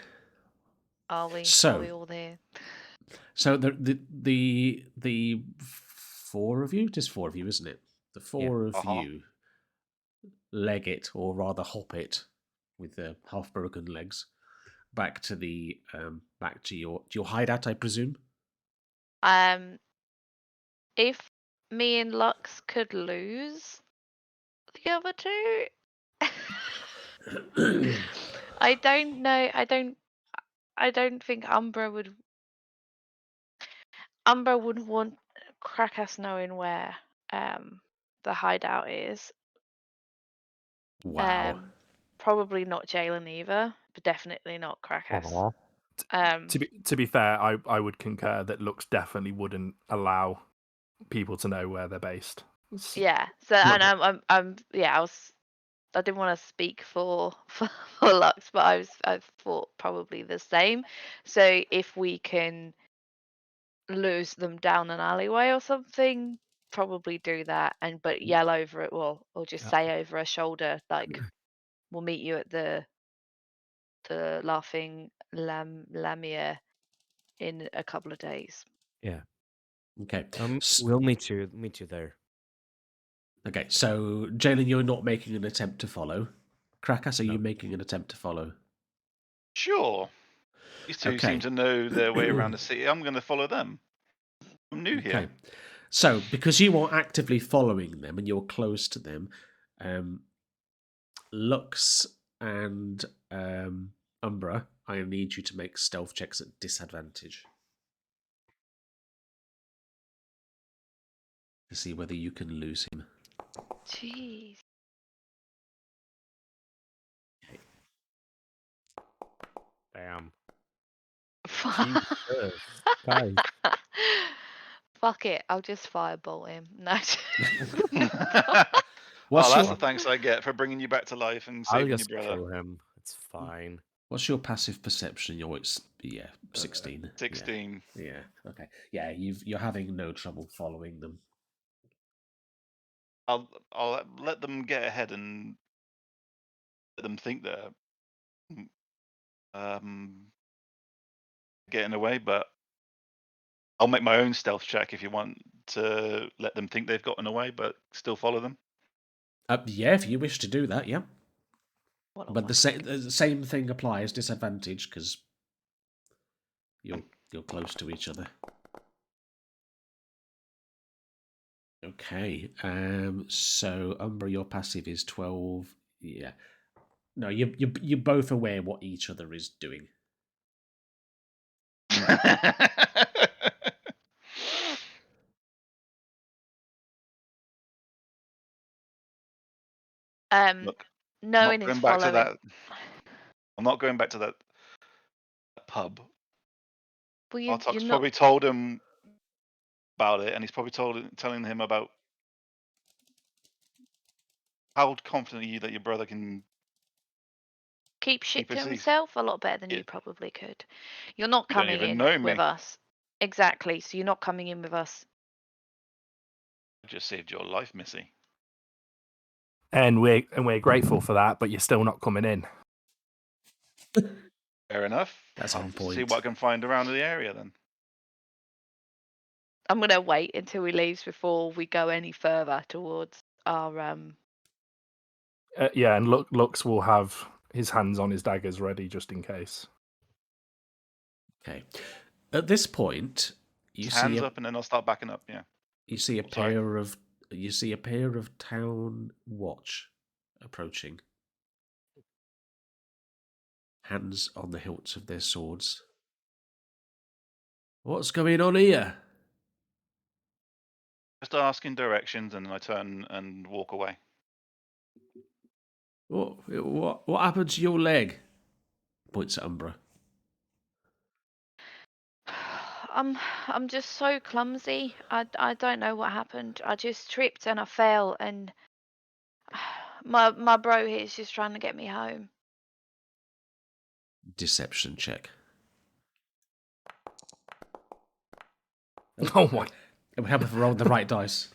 Are we? So- Are we all there? So the 4 of you, it is 4 of you, isn't it? The 4 of you leg it, or rather hop it, with the half broken legs, back to the back to your hideout, I presume. If me and Lux could lose the other 2, I don't know. I don't think Umbra would want Krakas knowing where the hideout is. Wow. Probably not Jalen either, but definitely not Krakas. To be fair, I would concur that Lux definitely wouldn't allow people to know where they're based. Yeah. So Not and I'm yeah, I didn't want to speak for Lux, but I thought probably the same. So if we can lose them down an alleyway or something, probably do that and but yell over it or just say over a shoulder like we'll meet you at the laughing lamia in a couple of days. Yeah. Okay. We'll meet you there. Okay, so Jalen, you're not making an attempt to follow. Krakas, are you No. making an attempt to follow? Sure. These two seem Okay. to know their way around the city. I'm going to follow them. I'm new here. Okay. So, because you are actively following them and you're close to them, Lux and Umbra, I need you to make stealth checks at disadvantage to see whether you can lose him. Jeez. Damn. Fuck Jesus. Guys. it, I'll just firebolt him. No. What's That's your the thanks I get for bringing you back to life and I'll saving your just brother. kill him. It's fine. What's your passive perception? It's 16. 16. Yeah. Okay. Yeah, you're having no trouble following them. I'll let them get ahead and let them think they're getting away, but I'll make my own stealth check if you want to let them think they've gotten away, but still follow them. Yeah, if you wish to do that, yeah. What a But the wank. same thing applies, disadvantage, because you're close to each other. Okay. So Umbra, your passive is 12. Yeah. No, you're both aware what each other is doing. Look, Knowing is following. I'm not going back to that pub. Well, you're Bartok's not probably told him about it, and he's probably telling him about how confident are you that your brother can keep shit keep to his peace. himself a lot better than you Yeah. probably could. You're not You don't coming even in know with me. us. Exactly. So you're not coming in with us. I just saved your life, Missy. And we're grateful for that, but you're still not coming in. Fair enough. That's I'll on see point. what I can find around the area then. I'm gonna wait until he leaves before we go any further towards our Yeah, and Lux will have his hands on his daggers ready just in case. Okay. At this point, you see Hands up, and then I'll start backing up. Yeah. you see a Sorry. pair of town watch approaching. Hands on the hilts of their swords. What's going on here? Just asking directions, and then I turn and walk away. What happened to your leg? Points at Umbra. I'm just so clumsy. I don't know what happened. I just tripped and I fell and my bro here is just trying to get me home. Deception check. Oh my! It would help if I rolled the right dice.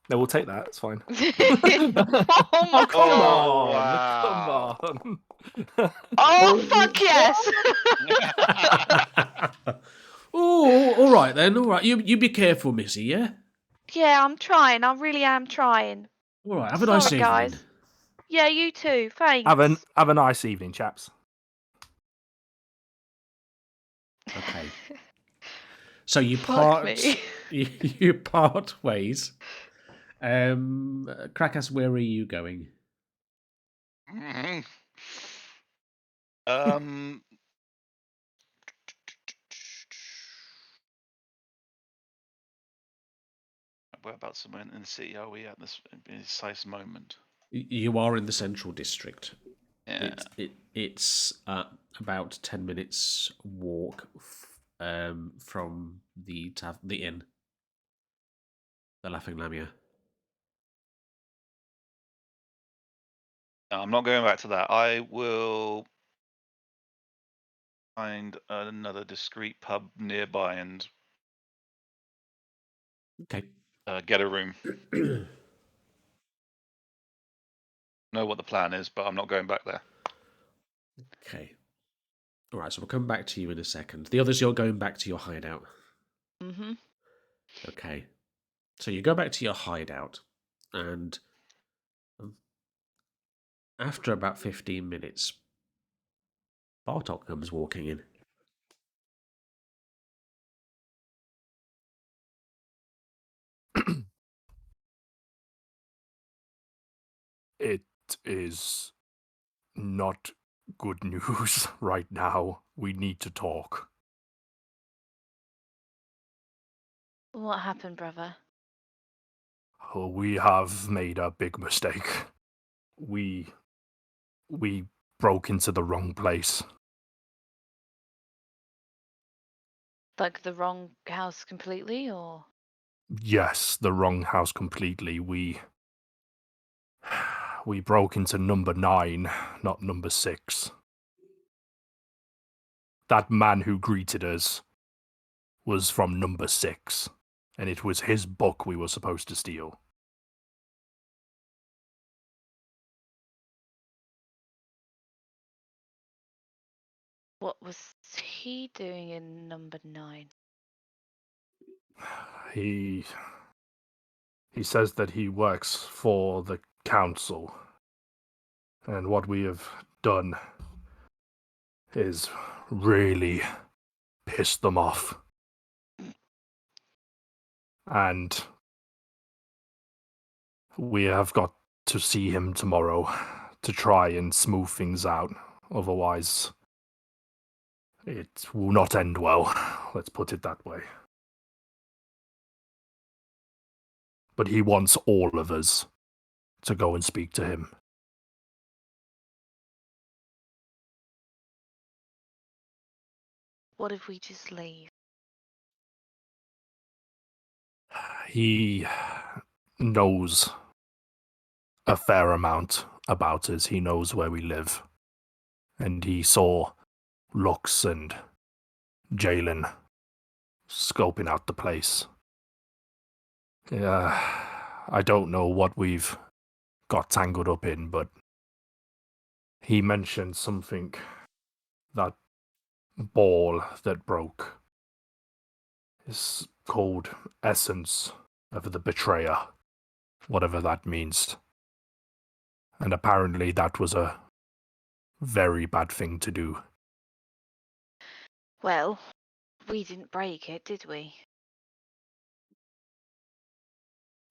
No, we'll take that. It's fine. Oh my Come Oh, on! wow. Come on! Oh fuck yes! Oh, all right then. All right, you be careful, Missy. Yeah. Yeah, I'm trying. I really am trying. All right. Have a nice Sorry, evening. guys. Yeah, you too. Thanks. Have a nice evening, chaps. Okay. So you Fuck part. me. You part ways. Krakas, where are you going? Mhm. Um. Whereabouts somewhere in the city are we at this precise moment? You are in the central district. Yeah. It's about 10 minutes walk from the inn. The Laughing Lamia. No, I'm not going back to that. I will find another discreet pub nearby and Okay. get a room. Know what the plan is, but I'm not going back there. Okay. All right, so we'll come back to you in a second. The others, you're going back to your hideout. Mm-hmm. Okay. So you go back to your hideout, and after about 15 minutes, Bartok comes walking in. It is not good news right now. We need to talk. What happened, brother? We have made a big mistake. We broke into the wrong place. Like the wrong house completely, or? Yes, the wrong house completely. We broke into number 9, not number 6. That man who greeted us was from number 6, and it was his book we were supposed to steal. What was he doing in number 9? He says that he works for the council, and what we have done is really pissed them off. And we have got to see him tomorrow to try and smooth things out. Otherwise, it will not end well. Let's put it that way. But he wants all of us to go and speak to him. What if we just leave? He knows a fair amount about us. He knows where we live. And he saw Lux and Jalen scoping out the place. I don't know what we've got tangled up in, but he mentioned something, that ball that broke is called Essence of the Betrayer, whatever that means. And apparently that was a very bad thing to do. Well, we didn't break it, did we?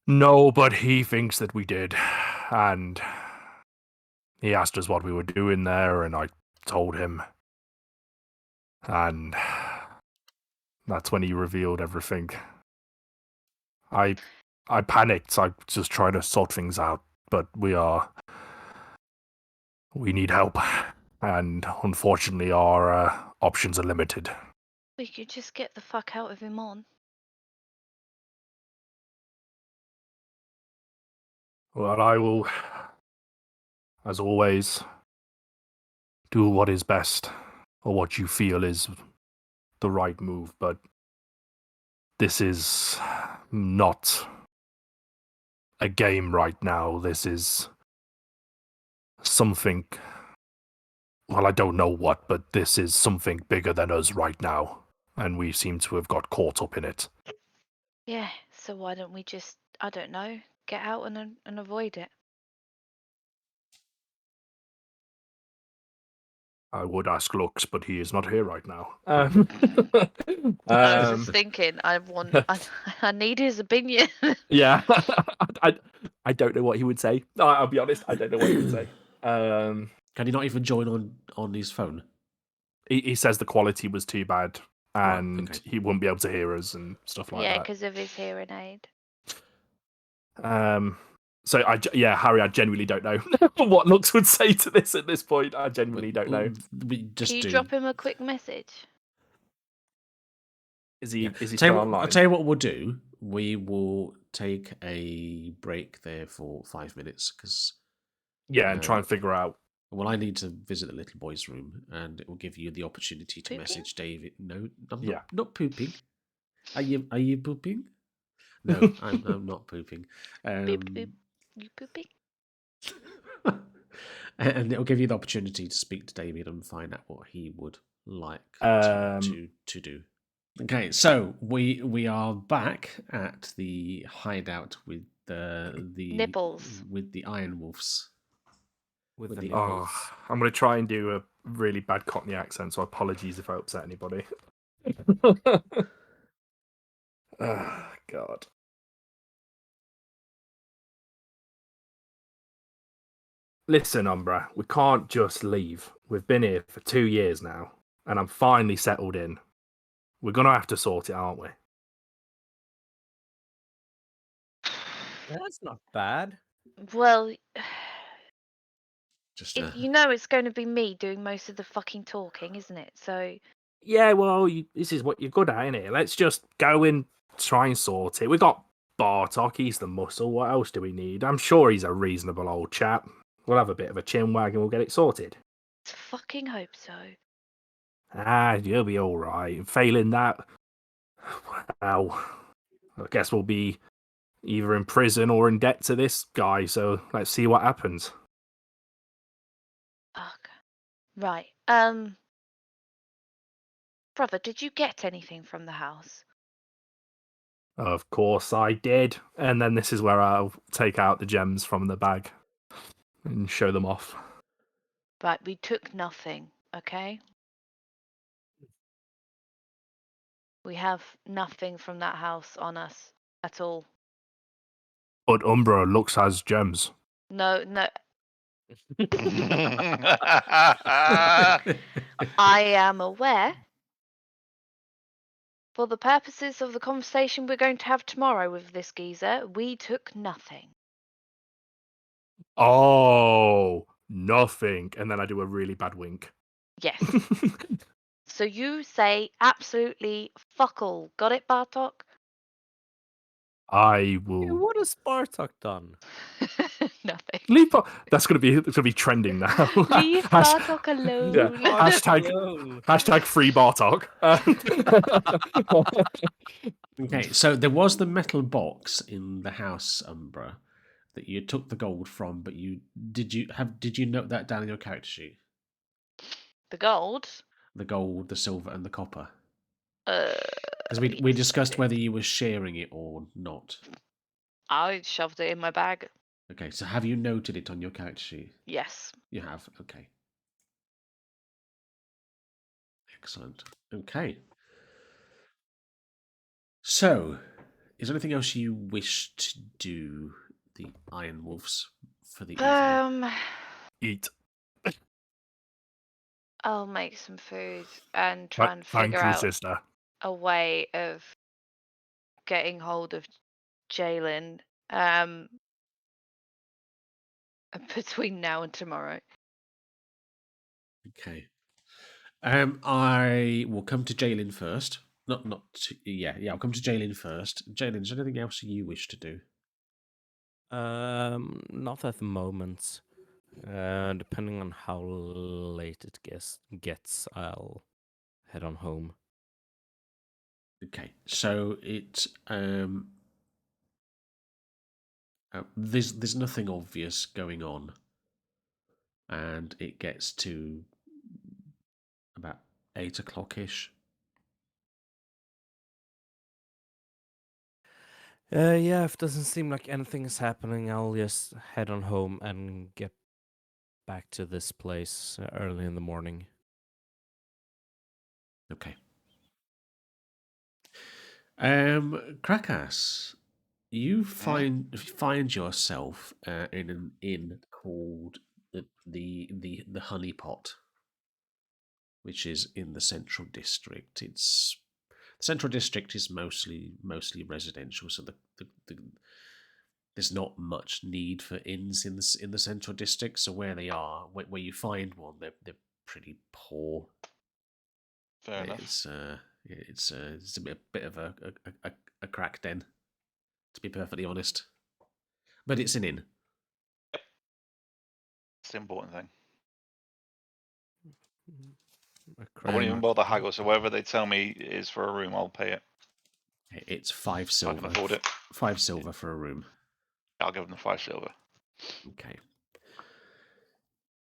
No, but he thinks that we did. And he asked us what we were doing there, and I told him. And that's when he revealed everything. I panicked. I'm just trying to sort things out, but we need help. And unfortunately, our options are limited. We could just get the fuck out of him on. Well, I will, as always, do what is best, or what you feel is the right move, but this is not a game right now. This is something, well, I don't know what, but this is something bigger than us right now, and we seem to have got caught up in it. Yeah, so why don't we just, I don't know, get out and avoid it? I would ask Lux, but he is not here right now. I was just thinking, I need his opinion. Yeah, I don't know what he would say. No, I'll be honest, I don't know what he would say. Can he not even join on his phone? He says the quality was too bad, Right, and okay. he wouldn't be able to hear us and stuff like Yeah, that. because of his hearing aid. So Harry, I genuinely don't know what Lux would say to this at this point. I genuinely don't know. We just Can you do. drop him a quick message? Is he Yeah. still online? I'll tell you what we'll do. we will take a break there for 5 minutes because, Yeah, and try and figure out. well, I need to visit the little boy's room, and it will give you the opportunity to Pooping? message David. No, I'm Yeah. not pooping. Are you pooping? No, I'm not pooping. Boop, boop. You pooping? And it'll give you the opportunity to speak to David and find out what he would like Um, to do. Okay, so we are back at the hideout with the Nibbles. with the Iron Wolves. With With the the- nipples. I'm going to try and do a really bad Cockney accent, so apologies if I upset anybody. Oh, God. Listen, Umbra, we can't just leave. We've been here for 2 years now, and I'm finally settled in. We're going to have to sort it, aren't we? That's not bad. Well, Just you know it's going to be me doing most of the fucking talking, isn't it? So Yeah, well, this is what you're good at, innit? Let's just go and try and sort it. We got Bartok, he's the muscle. What else do we need? I'm sure he's a reasonable old chap. We'll have a bit of a chin wag and we'll get it sorted. let's fucking hope so. Ah, you'll be all right. Failing that, well, I guess we'll be either in prison or in debt to this guy. So let's see what happens. Okay. Right. Brother, did you get anything from the house? Of course I did. And then this is where I'll take out the gems from the bag and show them off. Right, we took nothing, okay? We have nothing from that house on us at all. But Umbra looks has gems. No, I am aware. For the purposes of the conversation we're going to have tomorrow with this geezer, we took nothing. Oh, nothing. And then I do a really bad wink. Yes. So you say absolutely fuck all. Got it, Bartok? I Yeah, will what has Bartok done? Nothing. leave. That's gonna be trending now. Leave Bartok Yeah. alone. Hashtag free Bartok. Okay, so there was the metal box in the house, Umbra, that you took the gold from, but did you note that down in your character sheet? The gold. The gold, the silver, and the copper. Uh, Because we discussed whether you were sharing it or not. I shoved it in my bag. Okay, so have you noted it on your character sheet? Yes. You have. Okay. Excellent. Okay. So, is there anything else you wish to do, the Iron Wolves, for the evening? Eat. I'll make some food and try and Thank figure you, out sister. a way of getting hold of Jalen between now and tomorrow. Okay. I will come to Jalen first. I'll come to Jalen first. Jalen, is there anything else you wish to do? Not at the moment. Depending on how late it gets, I'll head on home. Okay, so there's nothing obvious going on, and it gets to about 8 o'clock-ish. Yeah, if it doesn't seem like anything is happening, I'll just head on home and get back to this place early in the morning. Okay. Krakas, you find yourself in an inn called the Honey Pot, which is in the Central District. The Central District is mostly residential, so there's not much need for inns in the Central District. So where they are, where you find one, they're pretty poor. Fair enough. It's a bit of a crack den. to be perfectly honest. But it's an inn. It's the important thing. A I wouldn't even crown. bother haggle. So whatever they tell me is for a room, I'll pay it. It's 5 I can silver. afford it. 5 silver for a room. I'll give them the 5 silver. Okay.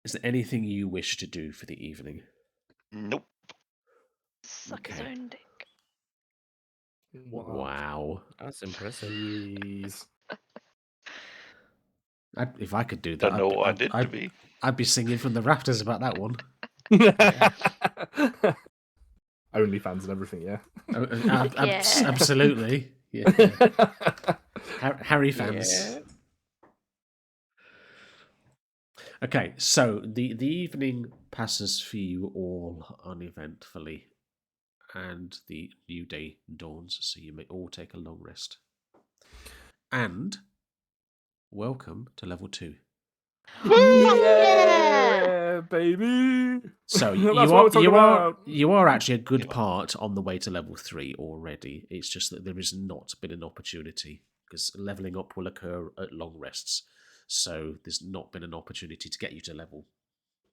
Is there anything you wish to do for the evening? Nope. Suck his Okay. own dick. Wow. That's impressive. Jeez. If I could do that, Don't know what I did to be. I'd be singing from the rafters about that one. OnlyFans and everything, yeah. Yeah. Absolutely. Yeah. Harry fans. Yeah. Okay, so the evening passes for you all uneventfully, and the new day dawns, so you may all take a long rest. And welcome to level 2. Yeah, baby. So That's what we're talking about. you are actually a good part on the way to level 3 already. It's just that there has not been an opportunity because leveling up will occur at long rests. So there's not been an opportunity to get you to level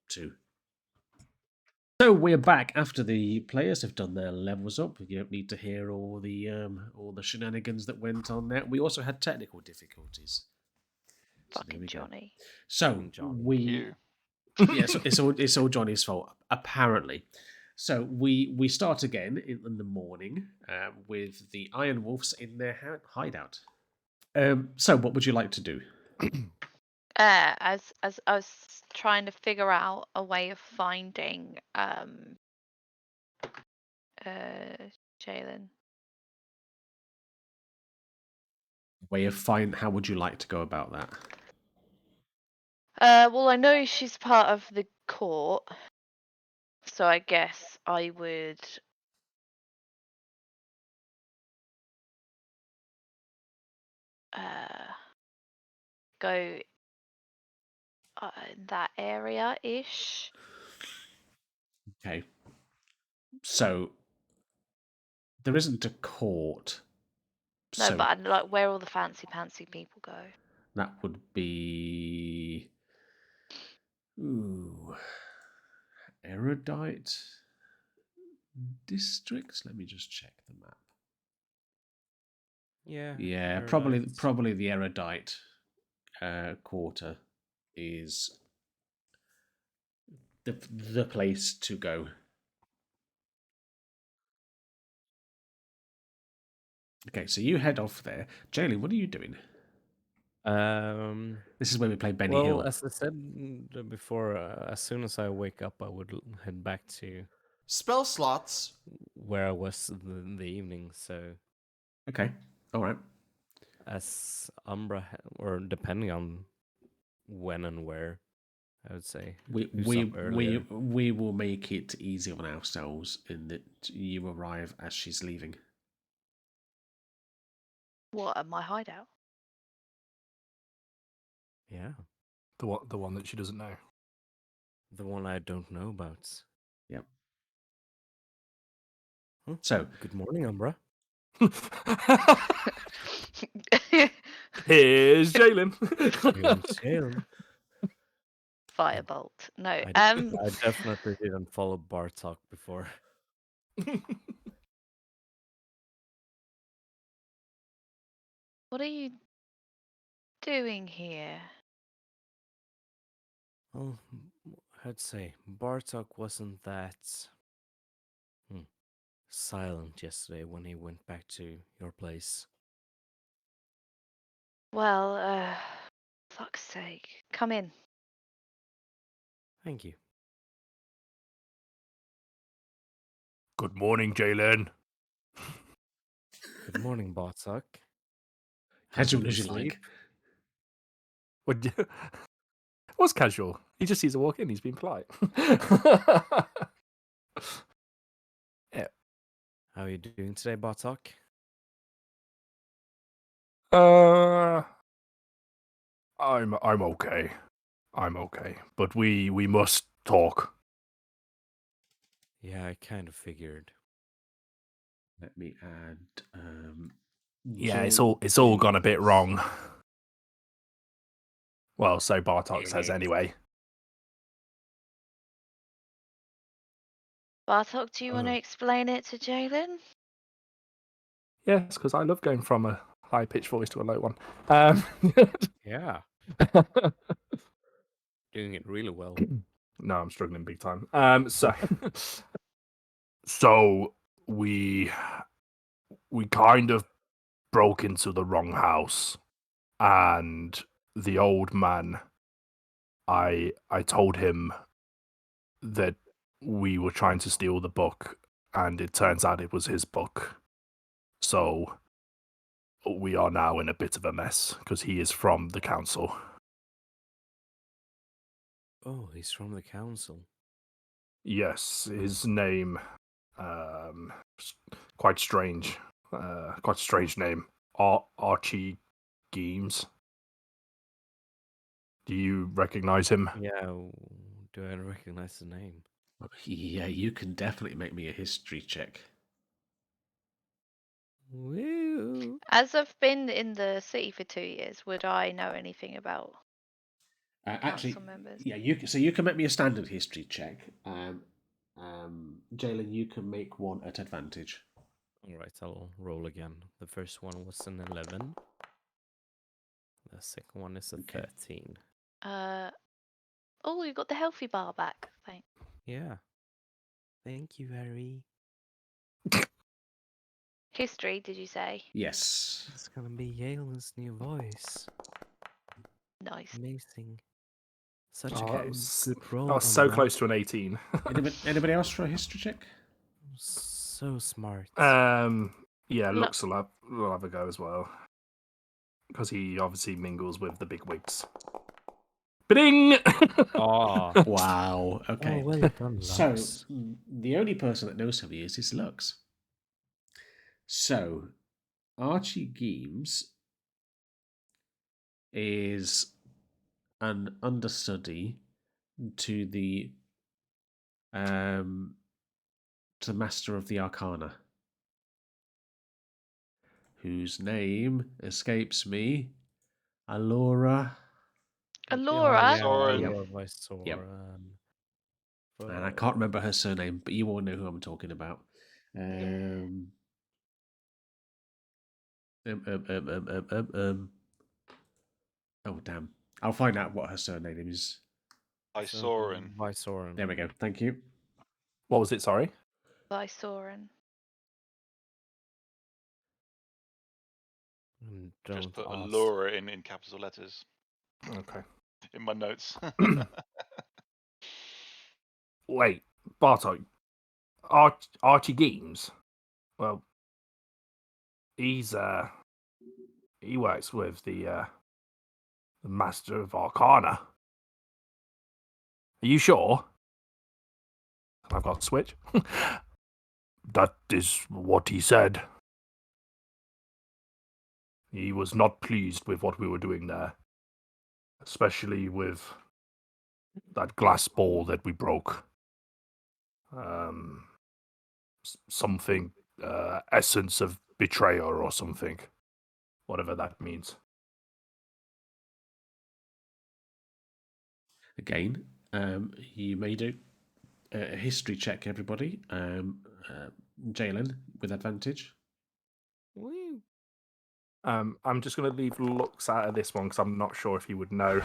2. So we're back after the players have done their levels up. You don't need to hear all the shenanigans that went on there. We also had technical difficulties. So there Fucking we go. Johnny. So Johnny. we it's all Johnny's fault apparently. So we start again in the morning with the Iron Wolves in their hideout. So what would you like to do? As I was trying to figure out a way of finding Jalen. How would you like to go about that? Well, I know she's part of the court, so I guess I would go in that area-ish. Okay. So there isn't a court. No, So but I'd like where all the fancy people go. that would be erudite districts. Let me just check the map. Yeah. Yeah, Erudite. probably the erudite quarter is the place to go. Okay, so you head off there. Jalen, what are you doing? This is where we play Benny Well, Hill. as I said before, as soon as I wake up, I would head back to Spell slots. where I was in the evening. So, Okay, all right. as Umbra, or depending on when and where, I would say who's up earlier. We will make it easy on ourselves in that you arrive as she's leaving. What, at my hideout? Yeah, The one that she doesn't know. the one I don't know about. Yep. Huh? So, Good morning, Umbra. Here's Jalen. Jalen. Firebolt. No. I definitely didn't follow Bartok before. What are you doing here? Well, I'd say Bartok wasn't that silent yesterday when he went back to your place. Well, fuck's sake. Come in. Thank you. Good morning, Jalen. Good morning, Bartok. casual How'd as you sleep? like. What? It was casual. He just sees her walk in. He's being polite. Yeah. How are you doing today, Bartok? I'm okay. I'm okay. But we must talk. Yeah, I kind of figured. Let me add Yeah, Jill it's all gone a is- bit wrong. Well, so Bartok says anyway. Bartok, do you want to Oh. explain it to Jalen? Yes, because I love going from a high pitched voice to a low one. Yeah, doing it really well. No, I'm struggling big time. So we kind of broke into the wrong house, and the old man, I told him that we were trying to steal the book, and it turns out it was his book. So we are now in a bit of a mess because he is from the council. Oh, he's from the council. Yes, his name, quite strange, quite a strange name. Archie Geems. Do you recognize him? Yeah, do I recognize the name? Yeah, you can definitely make me a history check. Woo! As I've been in the city for 2 years, would I know anything about Actually, council members? yeah, you can make me a standard history check. Jalen, you can make one at advantage. All right, I'll roll again. The first one was an 11. The second one is a Okay. 13. Oh, you got the healthy bar back. Thanks. Yeah. Thank you, Harry. History, did you say? Yes. It's gonna be Yalen's new voice. Nice. Amazing. Such Oh, a that was, good I roll. was so on close that. to an 18. Anybody else for a history check? So smart. Yeah, Look. Lux will have a go as well. Because he obviously mingles with the big wigs. Bing! Oh, Wow. Okay. well done, So Lux. the only person that knows who he is Lux. So Archie Geems is an understudy to the Master of the Arcana, whose name escapes me. Alora. Alora? Yeah, Soren. Alora Vysoren. And I can't remember her surname, but you all know who I'm talking about. Oh, damn. I'll find out what her surname is. Isoren. Vysoren. There we go. Thank you. What was it, sorry? By Soren. Just Don't put ask. Allura in capital letters Okay. in my notes. Wait, Bartok. Archie Geems? Well, he works with the Master of Arcana. Are you sure? I've got to switch. That is what he said. He was not pleased with what we were doing there, especially with that glass ball that we broke. Something, essence of betrayer or something, whatever that means. Again, you made a history check, everybody. Jalen, with advantage. Woo. I'm just going to leave Lux out of this one because I'm not sure if he would know.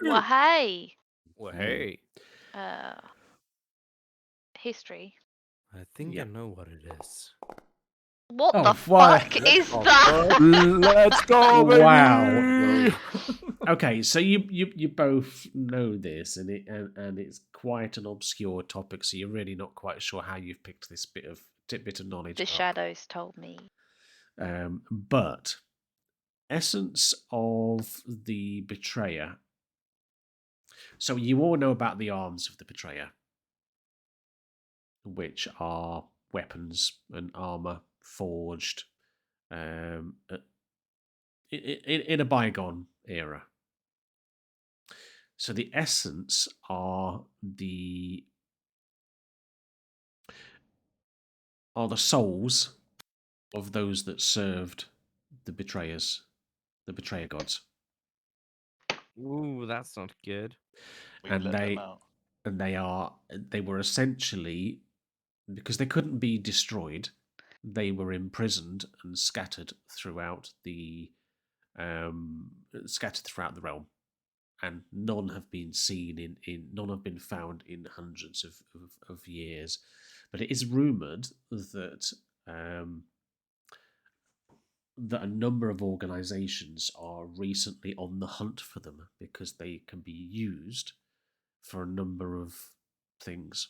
Well, hey. Well, hey. History. I think Yeah. I know what it is. What Oh, the why- fuck is Oh, that? Let's go, baby! Wow. Okay, so you both know this, and it's quite an obscure topic. So you're really not quite sure how you've picked this bit of knowledge The up. shadows told me. But essence of the betrayer. So you all know about the arms of the betrayer, which are weapons and armor forged in a bygone era. So the essence are the souls of those that served the betrayers, the betrayer gods. Ooh, that's not good. We And let them out. they were essentially, because they couldn't be destroyed, they were imprisoned and scattered throughout the realm, and none have been seen none have been found in hundreds of years. But it is rumored that that a number of organizations are recently on the hunt for them because they can be used for a number of things,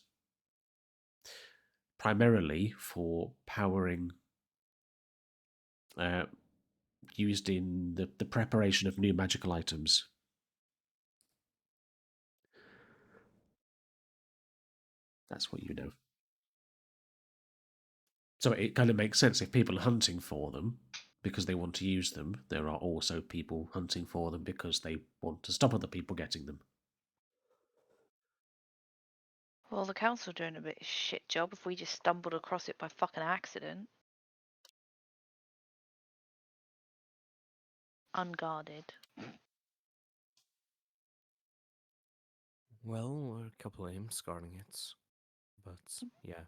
primarily for powering, used in the preparation of new magical items. That's what you know. So it kind of makes sense if people are hunting for them because they want to use them. There are also people hunting for them because they want to stop other people getting them. Well, the council are doing a bit of shit job if we just stumbled across it by fucking accident. Unguarded. Well, we're a couple of imps guarding it, but yeah.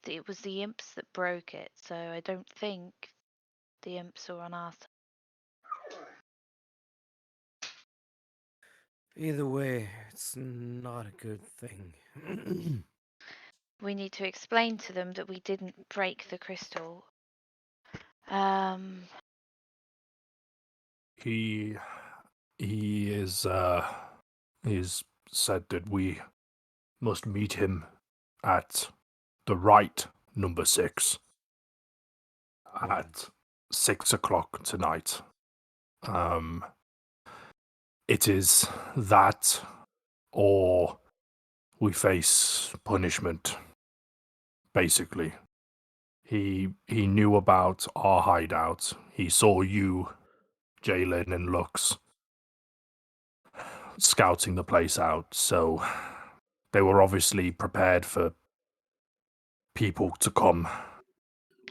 It was the imps that broke it, so I don't think the imps are on our side. Either way, it's not a good thing. We need to explain to them that we didn't break the crystal. He is he's said that we must meet him at the right number 6 at 6 o'clock tonight. It is that, or we face punishment. Basically, he knew about our hideout. He saw you, Jalen and Lux, scouting the place out. So they were obviously prepared for people to come.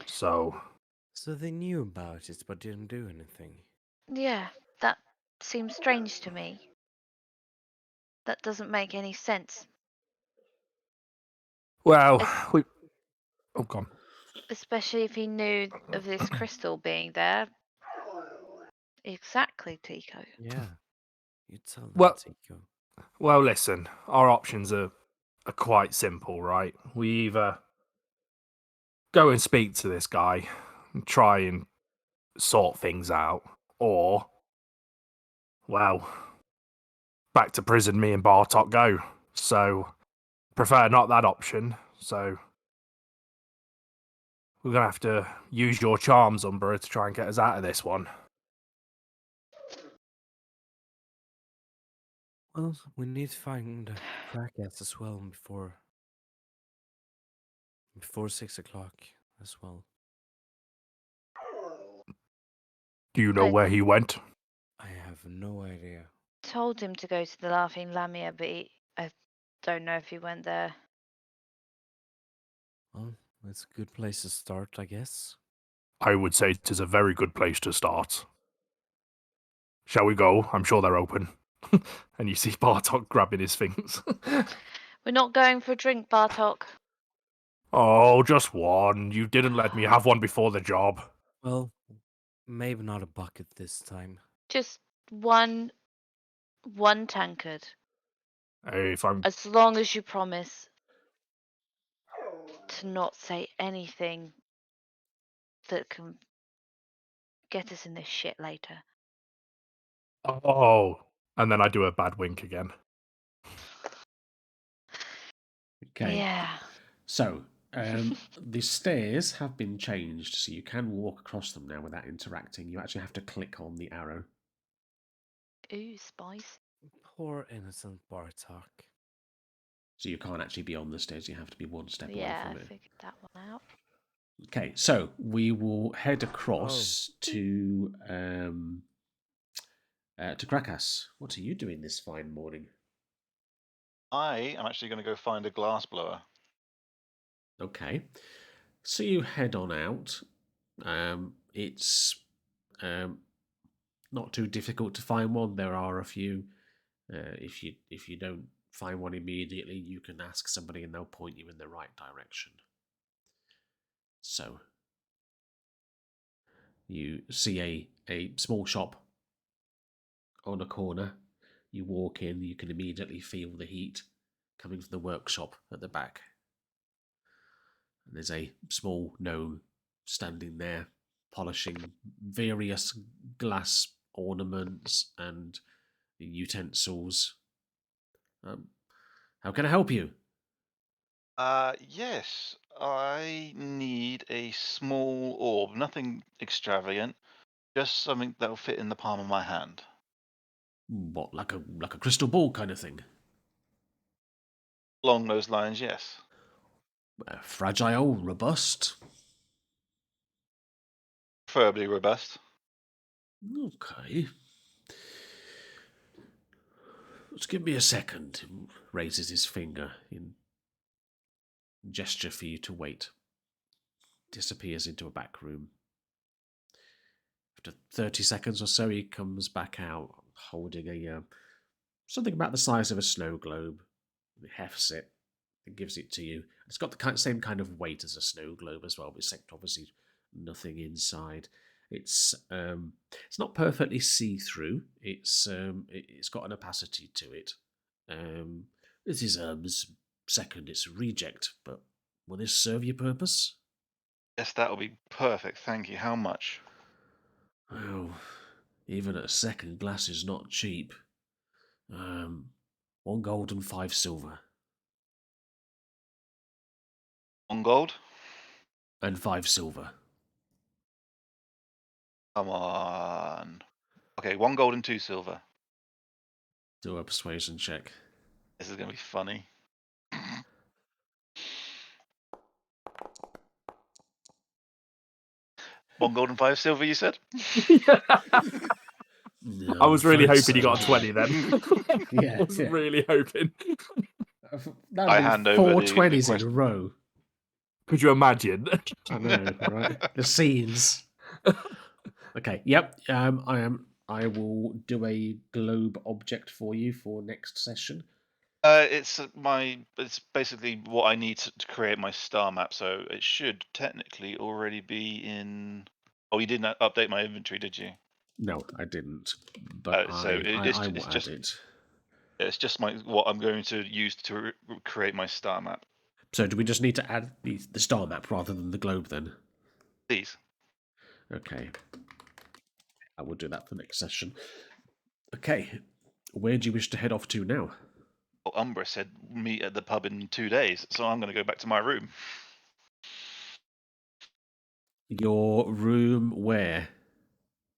So they knew about it but didn't do anything. Yeah, that seems strange to me. That doesn't make any sense. well, Es- we. Oh, gone. Especially if he knew of this crystal being there. Exactly, Tico. Yeah, you tell them, Well, Tico. well, listen. Our options are quite simple, right? We either go and speak to this guy and try and sort things out, or, well, back to prison me and Bartok go. So, prefer not that option. So, we're going to have to use your charms, Umbra, to try and get us out of this one. Well, we need to find crackheads as well before 6 o'clock as well. Do you know I- where he went? I have no idea. Told him to go to the Laughing Lamia, but I don't know if he went there. Well, it's a good place to start, I guess. I would say it is a very good place to start. Shall we go? I'm sure they're open. And you see Bartok grabbing his things. We're not going for a drink, Bartok. Oh, just one. You didn't let me have one before the job. Well, maybe not a bucket this time. Just one tankard. Hey, if I'm As long as you promise to not say anything that can get us in this shit later. Oh, and then I do a bad wink again. Okay. Yeah. So the stairs have been changed, so you can walk across them now without interacting. You actually have to click on the arrow. Ooh, spice. Poor innocent Bartok. So you can't actually be on the stairs. You have to be one step away Yeah, from I it. figured that one out. Okay, so we will head across to Krakas. What are you doing this fine morning? I am actually going to go find a glass blower. Okay. So you head on out. It's not too difficult to find one. There are a few. If you don't find one immediately, you can ask somebody and they'll point you in the right direction. So you see a small shop on a corner. You walk in, you can immediately feel the heat coming from the workshop at the back. And there's a small gnome standing there, polishing various glass ornaments and utensils. How can I help you? Yes, I need a small orb, nothing extravagant, just something that'll fit in the palm of my hand. What, like a crystal ball kind of thing? Along those lines, yes. Fragile, robust. Preferably robust. Okay. Just give me a second. He raises his finger in gesture for you to wait. Disappears into a back room. After 30 seconds or so, he comes back out holding a something about the size of a snow globe. He hefts it and gives it to you. It's got the same kind of weight as a snow globe as well, but except obviously nothing inside. It's not perfectly see-through. It's got an opacity to it. This is second. It's a reject, but will this serve your purpose? Yes, that'll be perfect. Thank you. How much? Oh, even at second, glass is not cheap. 1 gold and 5 silver. 1 gold? And 5 silver. Come on. Okay, 1 gold and 2 silver. Do a persuasion check. This is gonna be funny. 1 gold and 5 silver, you said? No, I was really afraid hoping you got a so. 20 then. Yeah, I was yeah. really hoping. That'd I be hand over 4 the 20s in a question. row. Could you imagine? I know, right? The scenes. Okay, yep. I will do a globe object for you for next session. It's basically what I need to create my star map, so it should technically already be in. Oh, you didn't update my inventory, did you? No, I didn't. But I will add it. It's just what I'm going to use to create my star map. So do we just need to add the star map rather than the globe then? Please. Okay. I will do that for next session. Okay. Where do you wish to head off to now? Well, Umbra said meet at the pub in 2 days, so I'm going to go back to my room. Your room where?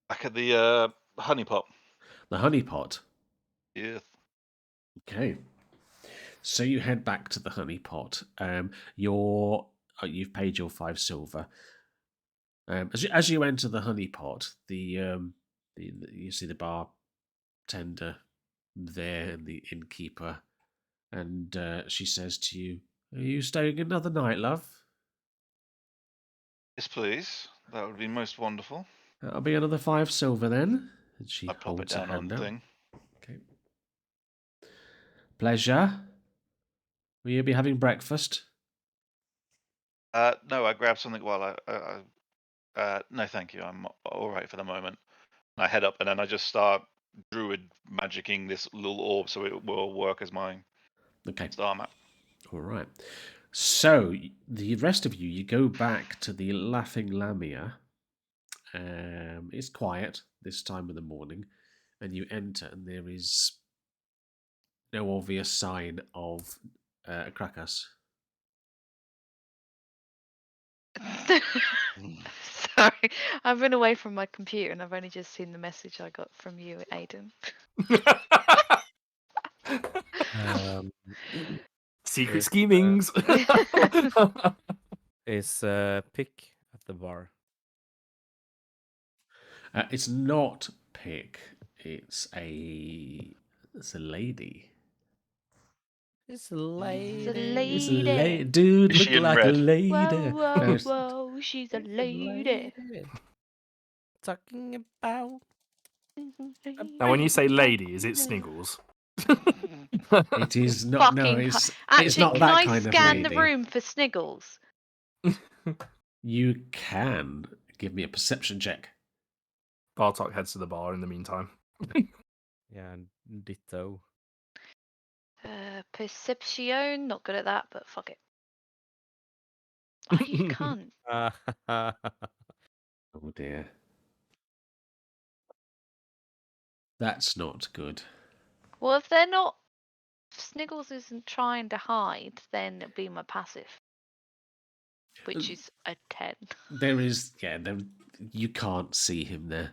Back at the honeypot. The honeypot. Yeah. Okay. So you head back to the honeypot. You've paid your 5 silver. As you enter the honeypot, you see the bartender there and the innkeeper, and she says to you, "Are you staying another night, love?" Yes, please. That would be most wonderful. That'll be another 5 silver then. And she I'll pop it holds her down on hand the out. thing. Okay. Pleasure. Will you be having breakfast? No, I grabbed something while no, thank you. I'm all right for the moment. I head up and then I just start druid magicking this little orb so it will work as my star map. All right. So the rest of you go back to the Laughing Lamia. It's quiet this time of the morning, and you enter, and there is no obvious sign of Krakas. Sorry, I've been away from my computer and I've only just seen the message I got from you, Aiden. Secret Is, schemings. Is Pick at the bar? It's not Pick. It's a lady. It's a lady. It's a lady. dude Is look she in like a red? lady. Whoa, whoa, No, whoa, she's a It's a lady. Talking about. Now, when you say lady, is it Sniggles? it is not. Fucking No, hu- it's Actually, not can that I kind of scan the lady. room for Sniggles? You can give me a perception check. Bartok heads to the bar in the meantime. Yeah, ditto. Perception, not good at that, but fuck it. Oh, you cunt. Oh dear. That's not good. Well, if they're not, if Sniggles isn't trying to hide, then it'll be my passive, which is a 10. There is, yeah, there, you can't see him there.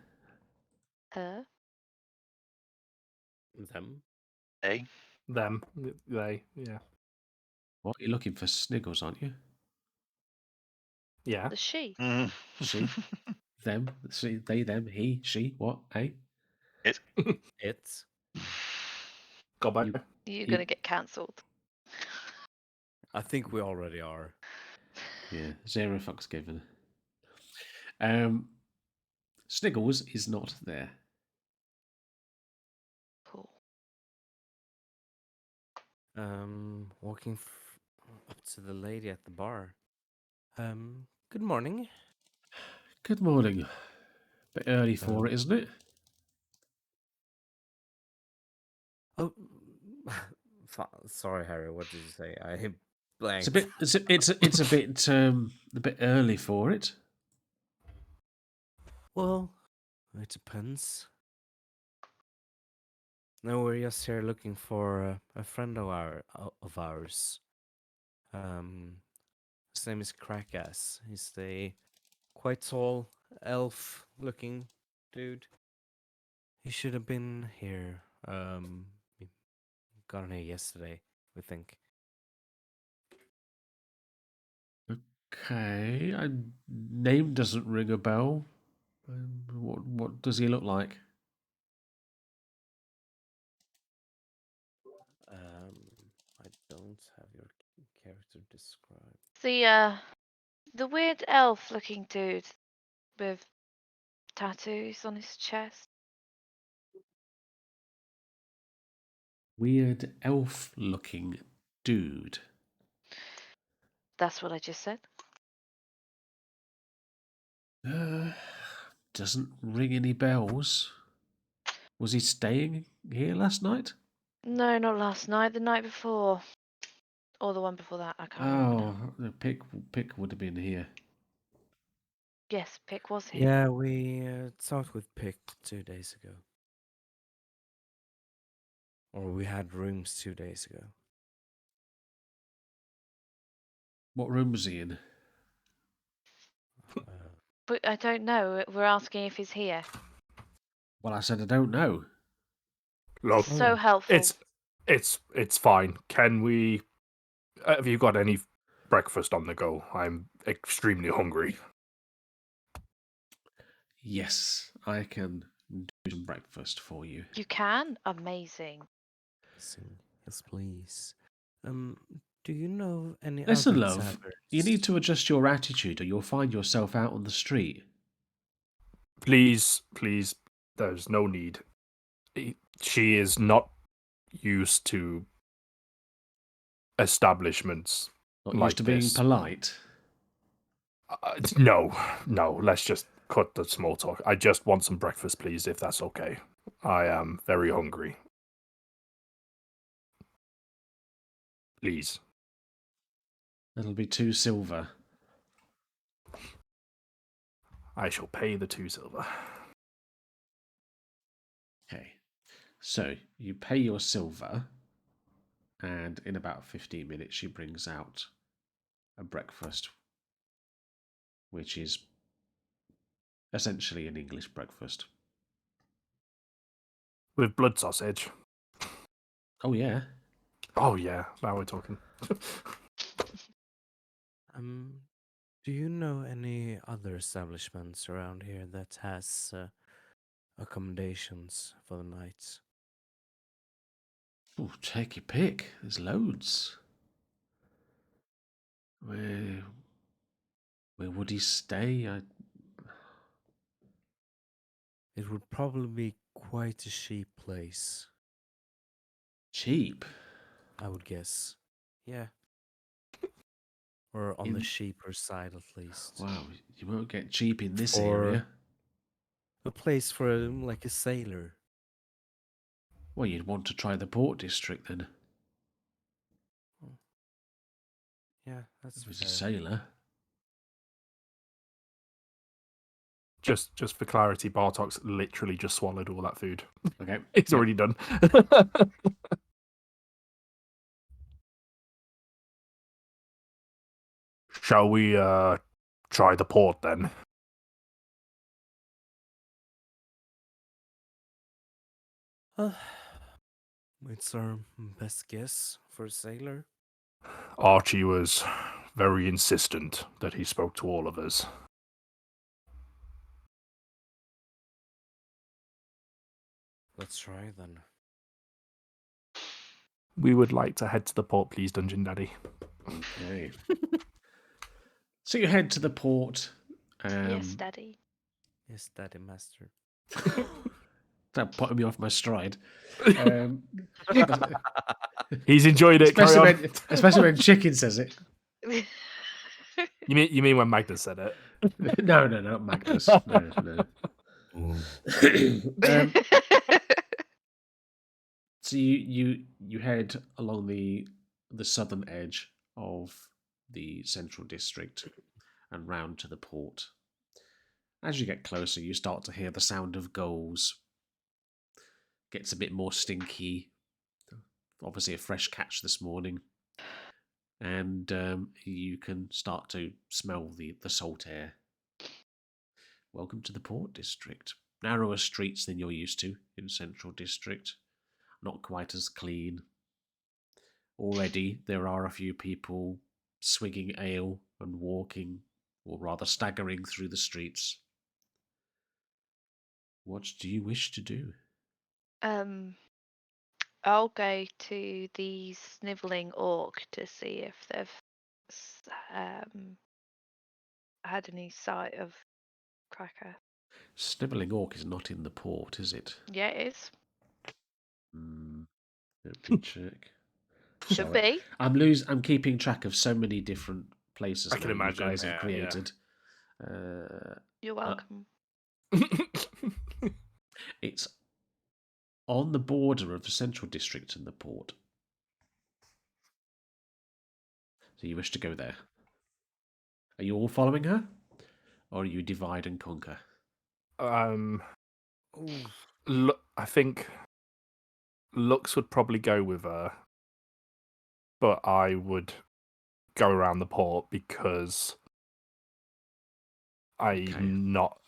Her? Them. A. Them. They. Yeah. What? You're looking for Sniggles, aren't you? Yeah. The she? Mm. She, them, she, they, them, he, she, what, eh? It's. Got back. You're going to get cancelled. I think we already are. Yeah, 0 fucks given. Sniggles is not there. Cool. Walking up to the lady at the bar. Good morning. Good morning. Bit early for it, isn't it? Oh, sorry, Harry. What did you say? I blanked. It's a bit. It's a bit early for it. Well, it depends. No, we're just here looking for a friend of ours. His name is Crackass. He's a quite tall elf-looking dude. He should have been here. He got in here yesterday, we think. Okay, name doesn't ring a bell. What does he look like? I don't have your character described. The weird elf-looking dude with tattoos on his chest. Weird elf-looking dude. That's what I just said. Doesn't ring any bells. Was he staying here last night? No, not last night. The night before, or the one before that. I can't remember now. Oh, the pick would have been here. Yes, Pick was here. Yeah, we talked with Pick 2 days ago. Or we had rooms 2 days ago. What room was he in? But I don't know. We're asking if he's here. Well, I said I don't know. Look, So helpful. it's fine. Can we? Have you got any breakfast on the go? I'm extremely hungry. Yes, I can do some breakfast for you. You can? Amazing. Yes, please. Do you know any Listen, other love, you need to adjust your attitude or you'll find yourself out on the street. Please, there's no need. She is not used to establishments Not like used to being this. polite. No, let's just cut the small talk. I just want some breakfast, please, if that's okay. I am very hungry. Please. That'll be 2 silver. I shall pay the 2 silver. Okay. So you pay your silver, and in about 15 minutes, she brings out a breakfast, which is essentially an English breakfast. With blood sausage. Oh, yeah. Oh, yeah, now we're talking. Do you know any other establishments around here that has accommodations for the night? Oh, take your pick. There's loads. Where would he stay? It would probably be quite a cheap place, Cheap. I would guess. Yeah. Or on the In- cheaper side, at least. Wow, you won't get cheap in this Or- area. A place for like a sailor. Well, you'd want to try the port district then. Yeah, that's If he's a fair. sailor. Just for clarity, Bartok's literally just swallowed all that food. Okay. It's Yep. already done. Shall we try the port then? It's our best guess for a sailor. Archie was very insistent that he spoke to all of us. Let's try then. We would like to head to the port, please, Dungeon Daddy. Okay. So you head to the port. Yes, Daddy. Yes, Daddy Master. That put me off my stride. He's enjoyed it. Carry on. Especially when Chicken says it. You mean when Magnus said it? No, not Magnus. No. So you head along the southern edge of the central district and round to the port. As you get closer, you start to hear the sound of gulls. Gets a bit more stinky. Obviously, a fresh catch this morning, and you can start to smell the salt air. Welcome to the port district. Narrower streets than you're used to in central district. Not quite as clean. Already, there are a few people swigging ale and walking, or rather staggering through the streets. What do you wish to do? I'll go to the snivelling orc to see if they've had any sight of Cracker. Snivelling Orc is not in the port, is it? Yeah, it is. Let me check. Should Sorry. be. I'm keeping track of so many different places I can now imagine, you guys have yeah. created. You're welcome. It's on the border of the central district and the port. So you wish to go there. Are you all following her? Or are you divide and conquer? I think Lux would probably go with her, but I would go around the port because I'm not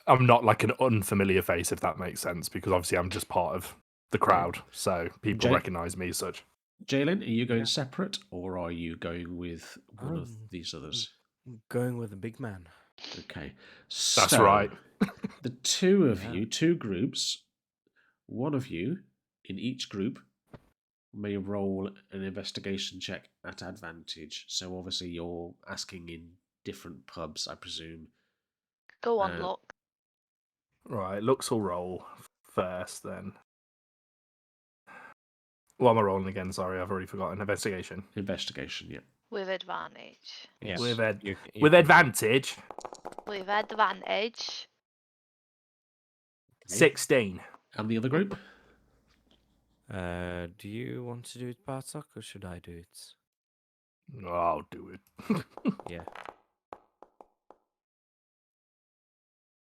like an unfamiliar face, if that makes sense, because obviously I'm just part of the crowd, so people recognise me as such. Jalen, are you going separate, or are you going with one of these others? Going with the big man. Okay. That's So, right. The two of you, two groups, one of you in each group may roll an investigation check at advantage. So obviously you're asking in different pubs, I presume. Go on, Locke. Right, Lux will roll first then. What am I rolling again? Sorry, I've already forgotten. Investigation. Investigation, yeah. With advantage. Yes. With you advantage. With advantage. 16. And the other group? Do you want to do it, Bartok, or should I do it? I'll do it. Yeah.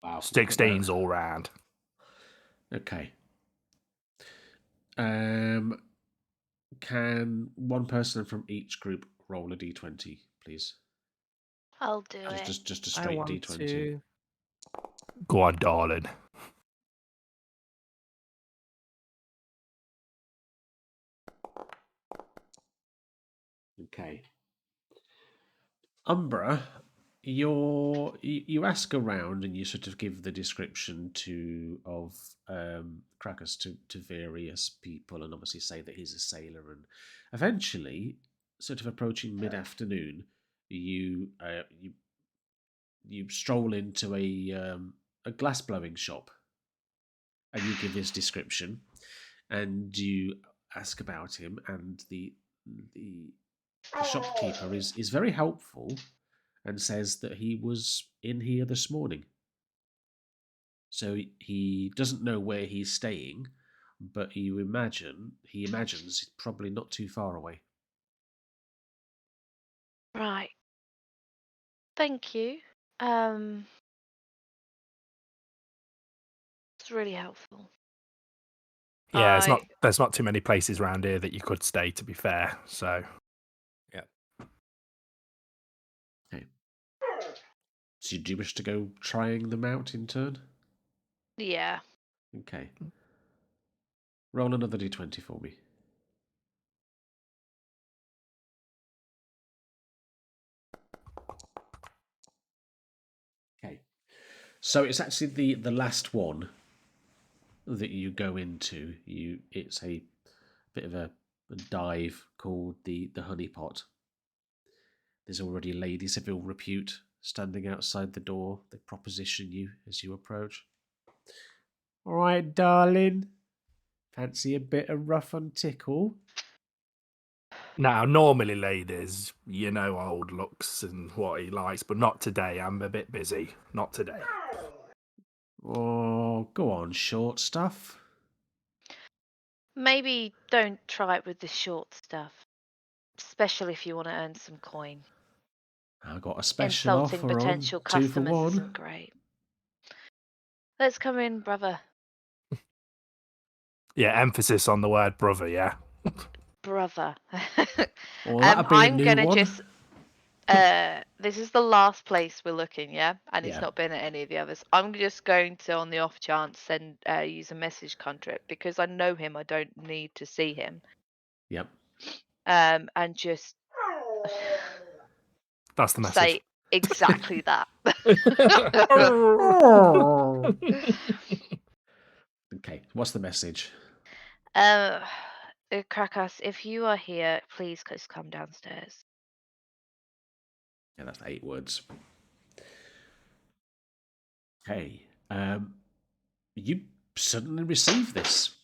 Wow. 16's all round. Okay. Can one person from each group roll a d20, please? I'll do it. Just a straight d20. Go on, darling. Okay. Umbra, you ask around and you sort of give the description of Krakus to various people, and obviously say that he's a sailor. And eventually, sort of approaching mid-afternoon, you stroll into a glass blowing shop, and you give his description, and you ask about him, and the shopkeeper is very helpful and says that he was in here this morning. So he doesn't know where he's staying, but he imagines it's probably not too far away. Right. Thank you. It's really helpful. Yeah, I there's not too many places around here that you could stay, to be fair. So Okay. So do you wish to go trying them out in turn? yeah. Okay. Roll another d20 for me. Okay. So it's actually the last one that you go into. It's a bit of a dive called the Honey Pot. There's already ladies of ill repute standing outside the door. They proposition you as you approach. All right, darling. Fancy a bit of rough and tickle? now, normally, ladies, you know old looks and what he likes, but not today. I'm a bit busy. Not today. Oh, go on, short stuff. Maybe don't try it with the short stuff, especially if you want to earn some coin. I got a special Insulting offer on potential 2 for customers 1. isn't great. Let's come in, brother. Yeah, emphasis on the word brother. Yeah. Brother. Well, that'd be a I'm new gonna one. just this is the last place we're looking, yeah? And Yeah. it's not been at any of the others. I'm just going to, on the off chance, use a message conduit because I know him. I don't need to see him. Yep. And just That's the message. say exactly that. Okay, what's the message? Krakas, if you are here, please just come downstairs. Yeah, that's 8 words. Okay. You suddenly receive this.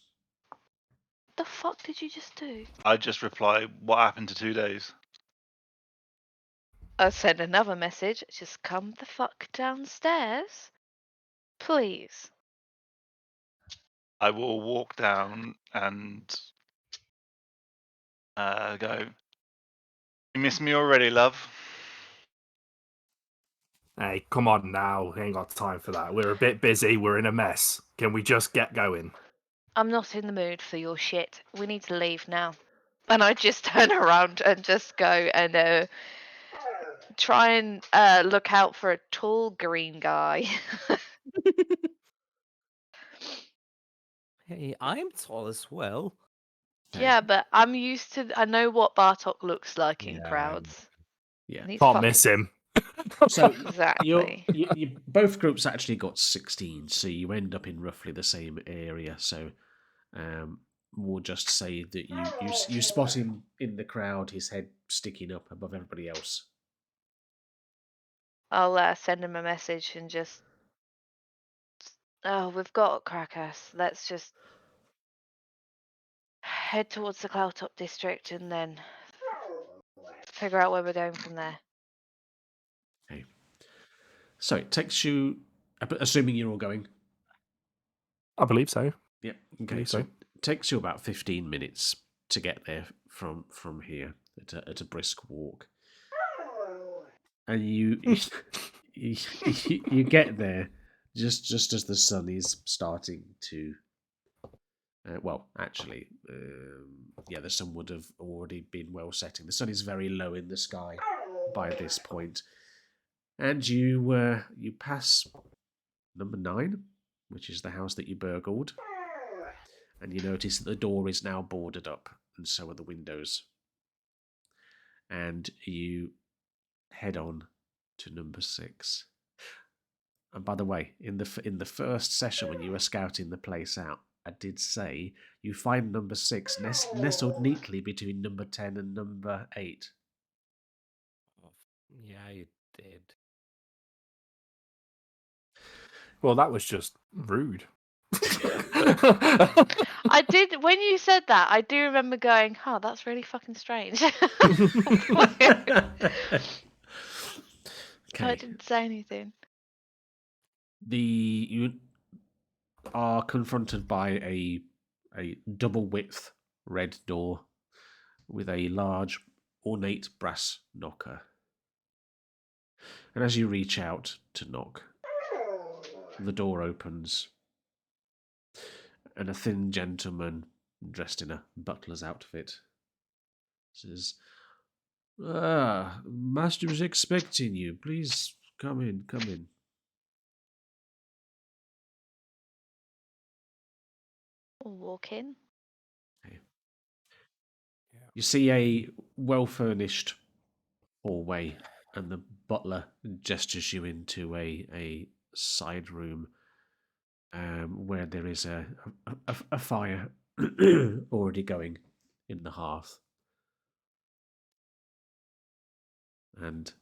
The fuck did you just do? I just reply, what happened to 2 days? I'll send another message. Just come the fuck downstairs, please. I will walk down and go, you miss me already, love? Hey, come on now. We ain't got time for that. We're a bit busy. We're in a mess. Can we just get going? I'm not in the mood for your shit. We need to leave now. And I just turn around and just go and try and look out for a tall green guy. Hey, I'm tall as well. Okay. Yeah, but I'm used to. I know what Bartok looks like in Yeah, crowds. Yeah. And he's Can't fucking miss him. So exactly. you both groups actually got 16, so you end up in roughly the same area. So we'll just say that you spot him in the crowd, his head sticking up above everybody else. I'll send him a message and just. Oh, we've got Krakas. Let's just head towards the Cloudtop district and then figure out where we're going from there. Okay. So it takes you, assuming you're all going. I believe so. Yeah. Okay. believe So so. it takes you about 15 minutes to get there from here at a brisk walk, and you you get there just as the sun is starting to. Well, actually, the sun would have already been well setting. The sun is very low in the sky by this point, and you pass number 9, which is the house that you burgled, and you notice that the door is now boarded up, and so are the windows. And you head on to number 6. And by the way, in the first session when you were scouting the place out, I did say you find number 6 nestled neatly between number 10 and number 8. Yeah, you did. Well, that was just rude. I did when you said that. I do remember going, "Oh, that's really fucking strange." But I Okay. didn't say anything. You are confronted by a double width red door with a large ornate brass knocker. And as you reach out to knock, the door opens, and a thin gentleman dressed in a butler's outfit says, Master is expecting you. Please come in, come in. We'll walk in. You see a well-furnished hallway, and the butler gestures you into a side room where there is a fire already going in the hearth. And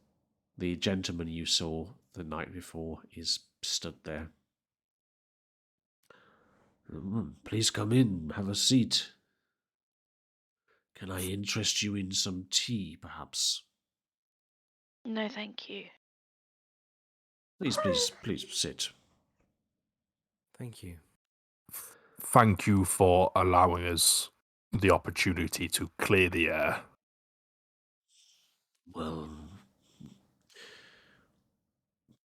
the gentleman you saw the night before is stood there. Please come in, have a seat. Can I interest you in some tea, perhaps? No, thank you. Please sit. Thank you. Thank you for allowing us the opportunity to clear the air. Well,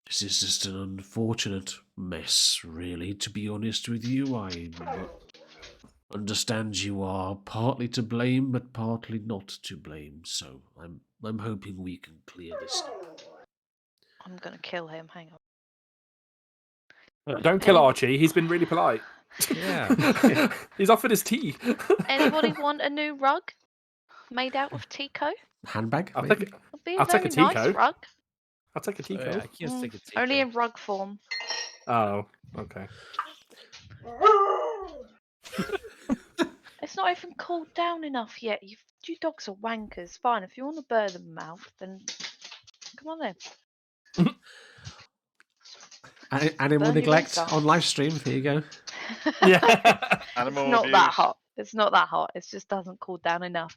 this is just an unfortunate mess, really, to be honest with you. I understand you are partly to blame, but partly not to blame, so I'm hoping we can clear this up. I'm gonna kill him. Hang on. Don't kill Any- Archie. He's been really polite. Yeah. He's offered his tea. Anybody want a new rug made out of Tico? Handbag, I'll maybe? take it. It'll be a I'll take very a nice Tico. rug. I'll take a Tico. Yeah, I can't take a Tico. Only in rug form. Oh, okay. It's not even cooled down enough yet. You dogs are wankers. Fine, if you want to burn them out, then come on then. Animal Burn your neglect insides. on live stream. Here you go. Yeah. Animal It's not abuse. that hot. It's not that hot. It just doesn't cool down enough.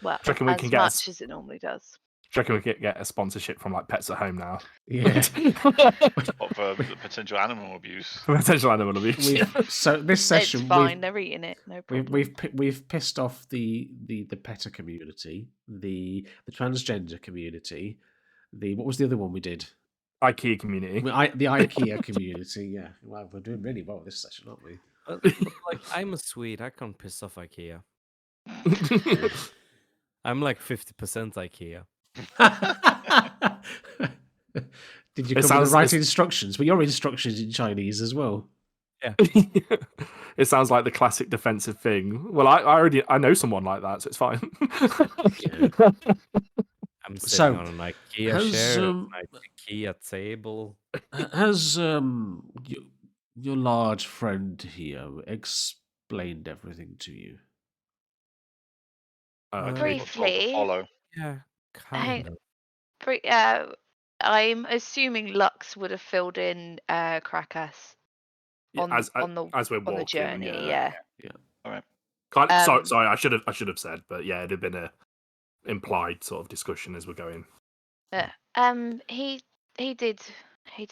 Well, Do you reckon we as can get much as it normally does. Do you reckon we could get a sponsorship from like Pets at Home now? Yeah. Or for the potential animal abuse. Potential animal abuse. So this session, It's fine. They're eating it. No problem. we've pissed off the petter community, the transgender community, what was the other one we did? IKEA community. The IKEA community. Yeah, well, we're doing really well this session, aren't we? But, like, I'm a Swede. I can't piss off IKEA. I'm like 50% IKEA. Did you come with the right instructions? But your instructions in Chinese as well. Yeah. It sounds like the classic defensive thing. Well, I know someone like that, so it's fine. I'm sitting So, on an IKEA chair, an IKEA table. Has your large friend here explained everything to you? Briefly. Follow. Yeah, Hang- kind of. I'm assuming Lux would have filled in Krakas on as we're on walking, the journey. yeah. All right. Sorry, I should have said, but yeah, it'd have been a implied sort of discussion as we're going. He did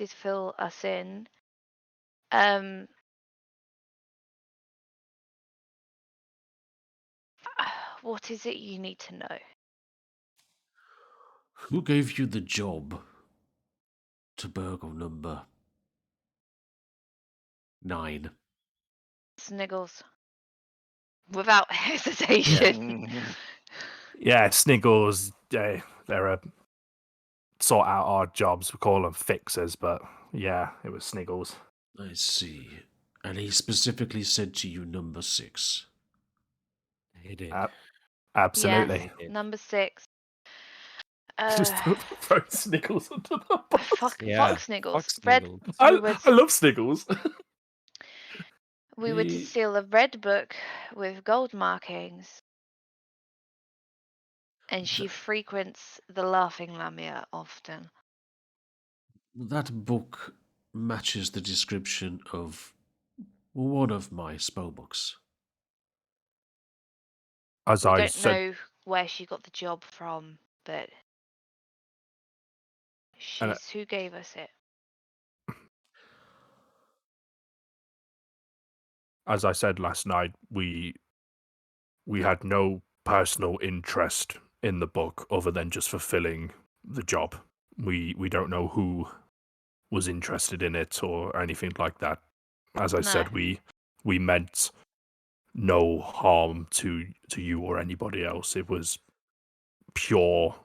fill us in. What is it you need to know? Who gave you the job to burgle number 9? Sniggles. Without hesitation. Yeah, Sniggles. They're a sort out our jobs. We call them fixers, but yeah, it was Sniggles. I see. And he specifically said to you number 6. He did. Absolutely. Yes, number 6. Just Uh, throw Sniggles under the bus. Yeah, Fox Sniggles. Fox Red. Sniggles. I, We would I love Sniggles. we would The- steal a red book with gold markings, and she frequents the Laughing Lamia often. That book matches the description of one of my spell books. As We I don't said, know where she got the job from, but And, she's who gave us it. as I said last night, we had no personal interest in the book other than just fulfilling the job. We don't know who was interested in it or anything like that. As I No. said, we meant no harm to you or anybody else. It was pure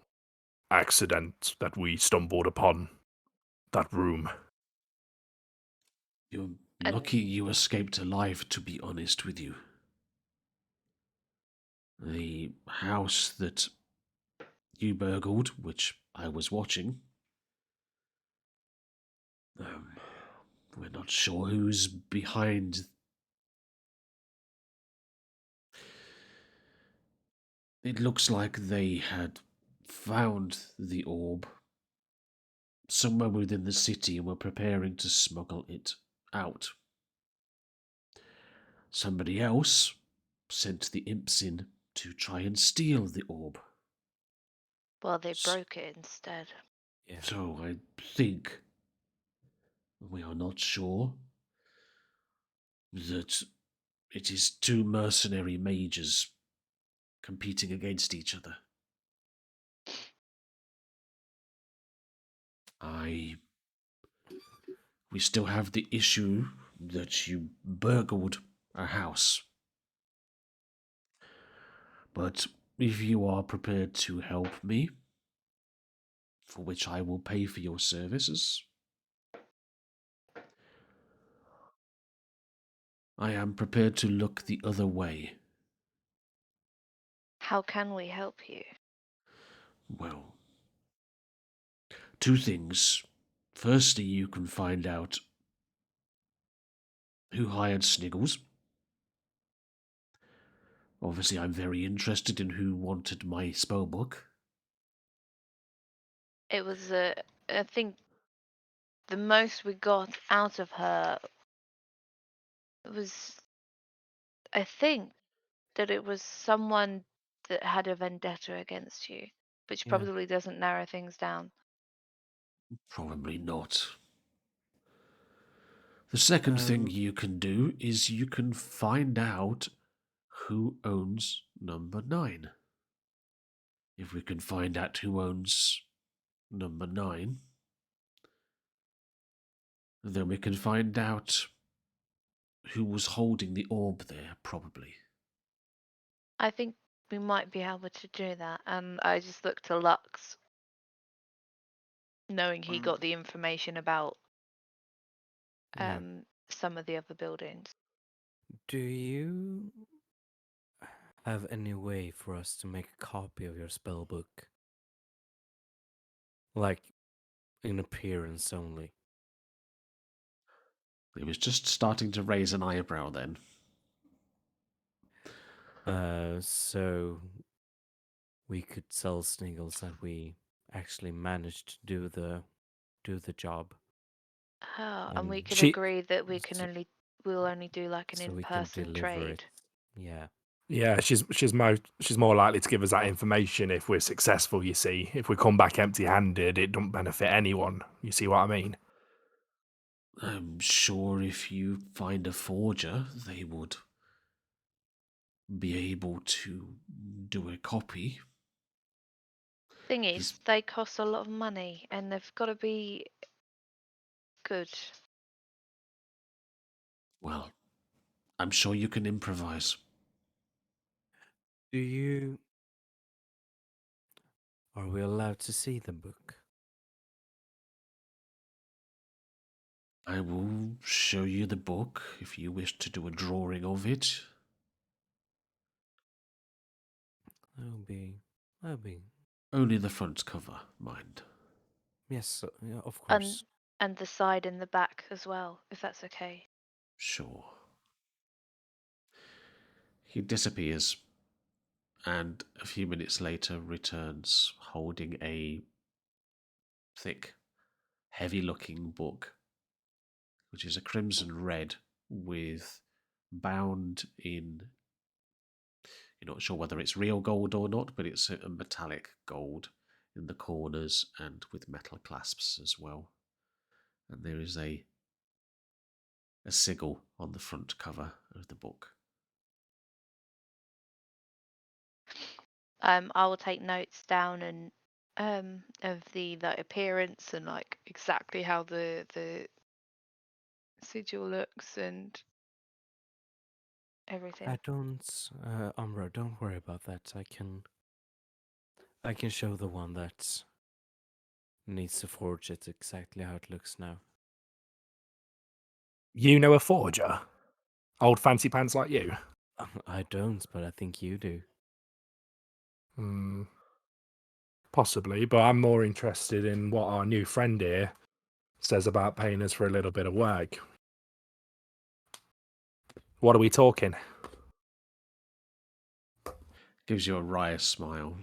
accident that we stumbled upon that room. You're And- lucky you escaped alive, to be honest with you. The house that you burgled, which I was watching, we're not sure who's behind. It looks like they had found the orb somewhere within the city and were preparing to smuggle it out. Somebody else sent the imps in to try and steal the orb. Well, they broke it instead. Yeah. So I think we are not sure that it is two mercenary mages competing against each other. We still have the issue that you burgled a house. But if you are prepared to help me, for which I will pay for your services, I am prepared to look the other way. How can we help you? Well, two things. Firstly, you can find out who hired Sniggles. Obviously, I'm very interested in who wanted my spellbook. It was I think the most we got out of her was, I think that it was someone that had a vendetta against you, which Yeah. probably doesn't narrow things down. Probably not. The second thing Um, you can do is you can find out who owns number 9. If we can find out who owns number 9, then we can find out who was holding the orb there, probably. I think we might be able to do that. And I just looked to Lux, knowing he got the information about Yeah. some of the other buildings. Do you have any way for us to make a copy of your spell book? Like, in appearance only? He was just starting to raise an eyebrow then. So we could tell Sniggles that we actually managed to do the job, Oh, and we And can She- agree that we'll only do like an so we can in-person deliver trade. it. Yeah. Yeah, she's more likely to give us that information if we're successful. You see, if we come back empty-handed, it don't benefit anyone. You see what I mean? I'm sure if you find a forger, they would be able to do a copy. Thing is, This- they cost a lot of money, and they've got to be good. Well, I'm sure you can improvise. Are we allowed to see the book? I will show you the book if you wish to do a drawing of it. That would be Only the front cover, mind. Yes, yeah, of And course. and the side and the back as well, if that's okay. Sure. He disappears, and a few minutes later returns holding a thick, heavy-looking book, which is a crimson red with bound in. You're not sure whether it's real gold or not, but it's a metallic gold in the corners and with metal clasps as well. And there is a sigil on the front cover of the book. I will take notes down and of the appearance and like exactly how the sigil looks and everything. I don't, Umbra, don't worry about that. I can show the one that needs to forge it exactly how it looks now. You know a forger? Old fancy pants like you? I don't, but I think you do. Hmm. Possibly, but I'm more interested in what our new friend here says about paying us for a little bit of work. What are we talking? Gives you a wry smile.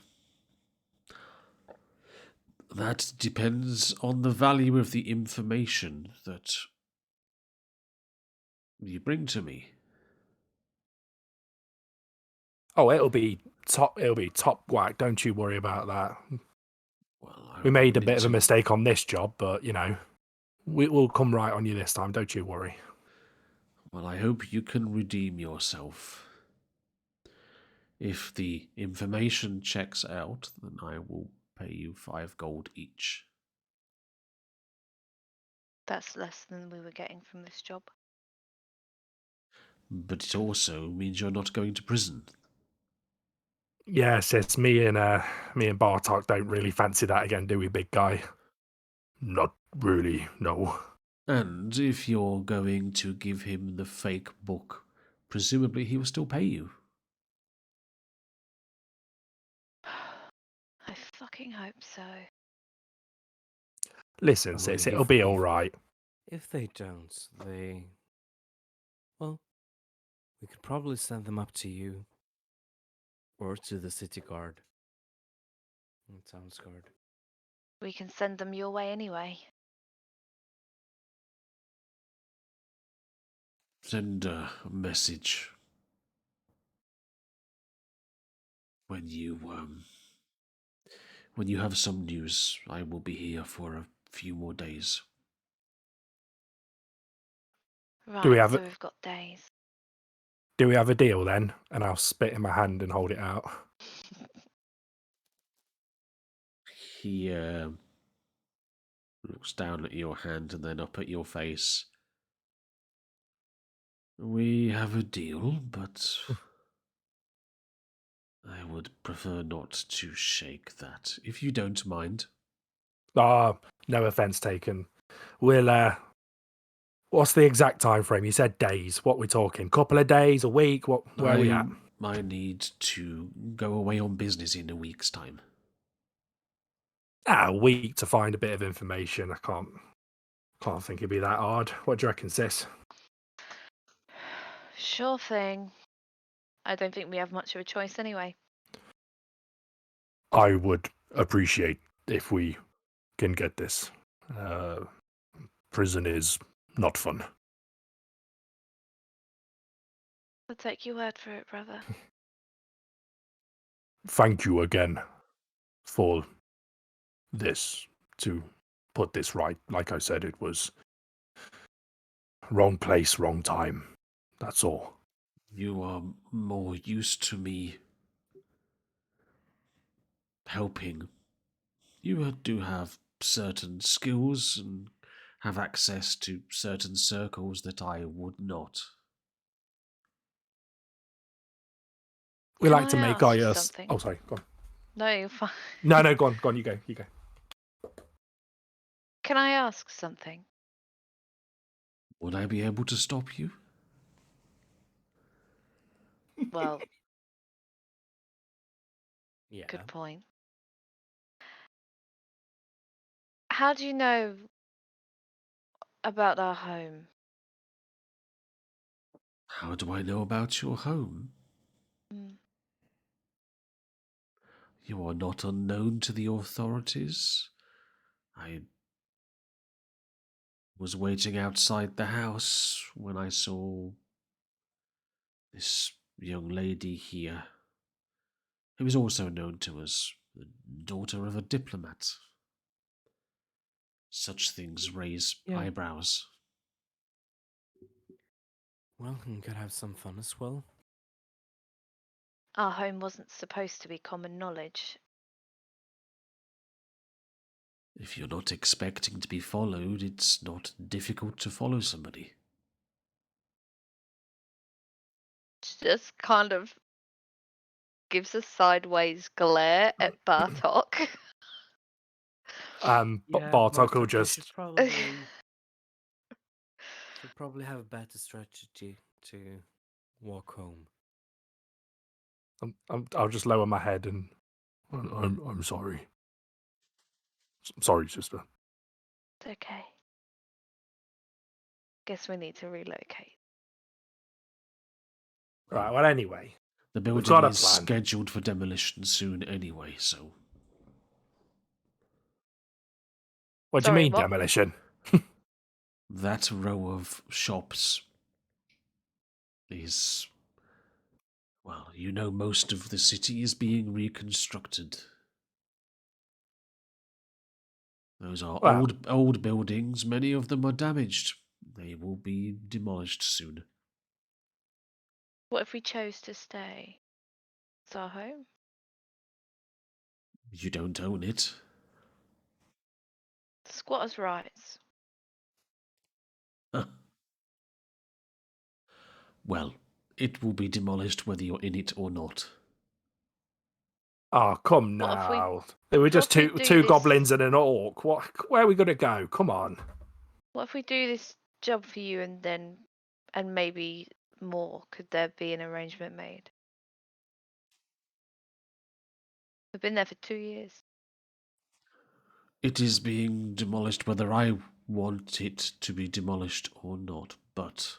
That depends on the value of the information that you bring to me. Oh, it'll be top. It'll be top whack. Don't you worry about that. Well, I We made a need bit of a to- mistake on this job, but you know, we'll come right on you this time. Don't you worry. Well, I hope you can redeem yourself. If the information checks out, then I will pay you 5 gold each. That's less than we were getting from this job. But it also means you're not going to prison. Yes, it's me and Bartok don't really fancy that again, do we, big guy? Not really, no. And if you're going to give him the fake book, presumably he will still pay you. I fucking hope so. Listen, Well, sis, it'll be all right. If they don't, well, we could probably send them up to you. Or to the city guard. Town's guard. We can send them your way anyway. Send a message when you have some news. I will be here for a few more days. Do we Right, have so a- we've got days. Do we have a deal then? And I'll spit in my hand and hold it out. He looks down at your hand and then up at your face. We have a deal, but I would prefer not to shake that, if you don't mind. No offense taken. We'll what's the exact time frame? You said days. What we talking? Couple of days, a week? Where are we at? I need to go away on business in a week's time. A week to find a bit of information. I can't think it'd be that hard. What do you reckon, sis? Sure thing. I don't think we have much of a choice anyway. I would appreciate if we can get this. Prison is not fun. I'll take your word for it, brother. Thank you again for this, to put this right. Like I said, it was wrong place, wrong time. That's all. You are more used to me helping. You do have certain skills and have access to certain circles that I would not. We Can like to I make ask our... something? Oh, sorry, go on. No, you're fine. No, go on, you go. Can I ask something? Would I be able to stop you? Well, Yeah. good point. How do you know about our home? How do I know about your home? Mm. You are not unknown to the authorities. I was waiting outside the house when I saw this young lady here, who is also known to us, the daughter of a diplomat. Such things raise Yeah. eyebrows. Well, you could have some fun as well. Our home wasn't supposed to be common knowledge. If you're not expecting to be followed, it's not difficult to follow somebody. Just kind of gives a sideways glare at Bartok. Bartok will just. should probably have a better strategy to walk home. I'll just lower my head and. I'm sorry. I'm sorry, sister. It's okay. Guess we need to relocate. Right. Well, anyway, The We've building got a is plan. scheduled for demolition soon anyway, so what do you Sorry, mean what? demolition? that row of shops is, well, you know, most of the city is being reconstructed. Those are Well- old buildings. Many of them are damaged. They will be demolished soon. What if we chose to stay? It's our home. You don't own it. Squatters' rights. Huh. Well, it will be demolished whether you're in it or not. Oh, come What if we- now. They were what just if we two do goblins this- and an orc. Where are we going to go? Come on. What if we do this job for you and maybe more? Could there be an arrangement made? We've been there for 2 years. It is being demolished whether I want it to be demolished or not, but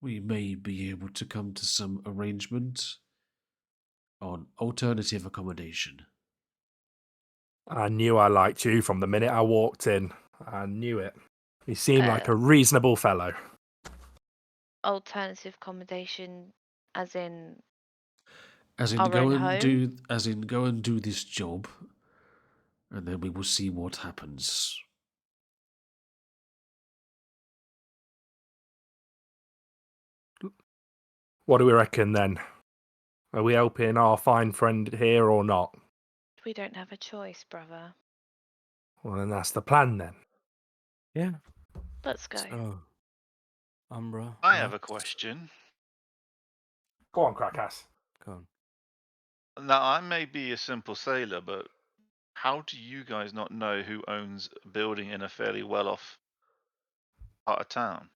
we may be able to come to some arrangement on alternative accommodation. I knew I liked you from the minute I walked in. I knew it. You seemed like a reasonable fellow. Alternative accommodation, as in As in Our go own and home? go and do this job, and then we will see what happens. What do we reckon then? Are we helping our fine friend here or not? we don't have a choice, brother. Well, then that's the plan then. Yeah. Let's go. So, Umbra. I have a Max, question. Go on, Crackass. Go on. Now, I may be a simple sailor, but how do you guys not know who owns a building in a fairly well-off part of town?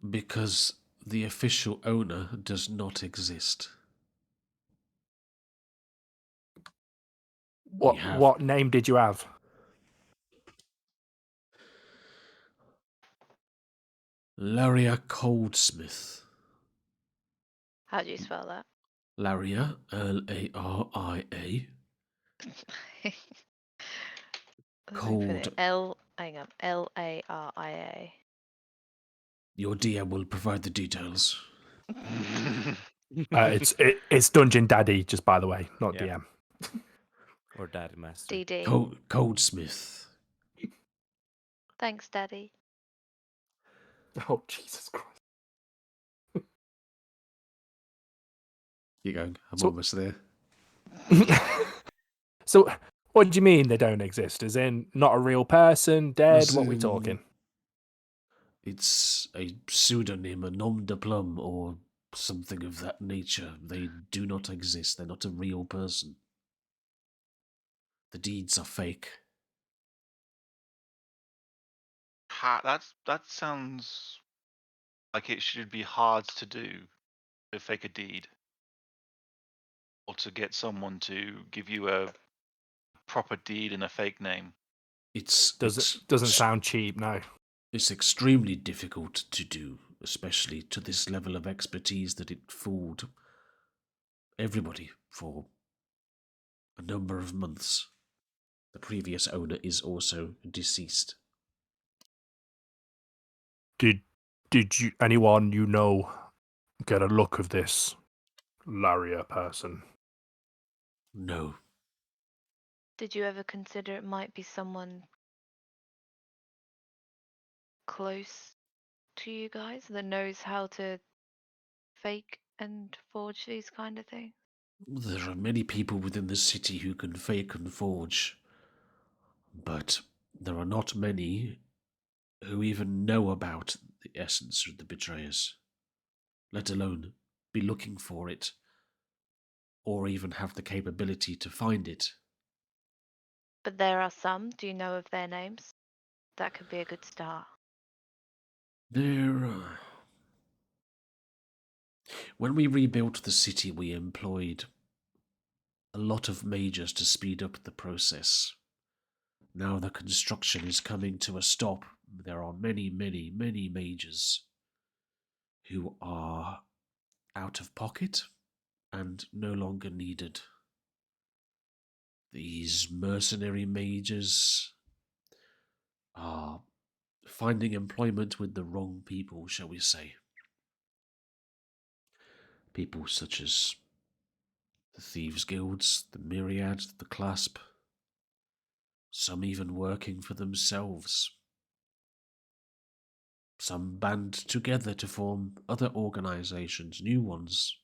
Because the official owner does not exist. have- What name did you have? Laria Goldsmith. How do you spell that? Laria, Laria. Cold. Hang on. Laria. Your DM will provide the details. It's Dungeon Daddy, just by the way, not Yeah. DM. Or Daddy Master. DD. Goldsmith. Thanks, Daddy. Oh, Jesus Christ. Keep going. I'm So- almost there. So, what do you mean they don't exist? As in, not a real person, dead? As What we in- talking? It's a pseudonym, a nom de plume, or something of that nature. They do not exist. They're not a real person. The deeds are fake. That sounds like it should be hard to do, to fake a deed, or to get someone to give you a proper deed in a fake name. Doesn't sound cheap, no. It's extremely difficult to do, especially to this level of expertise that it fooled everybody for a number of months. The previous owner is also deceased. Did anyone you know get a look of this Laria person? No. Did you ever consider it might be someone close to you guys that knows how to fake and forge these kind of things? There are many people within the city who can fake and forge, but there are not many who even know about the essence of the betrayers, let alone be looking for it, or even have the capability to find it. But there are some. Do you know of their names? That could be a good start. When we rebuilt the city, we employed a lot of mages to speed up the process. Now the construction is coming to a stop. There are many, many, many mages who are out of pocket and no longer needed. These mercenary mages are finding employment with the wrong people, shall we say. People such as the Thieves' Guilds, the Myriad, the Clasp, some even working for themselves. Some band together to form other organizations, new ones.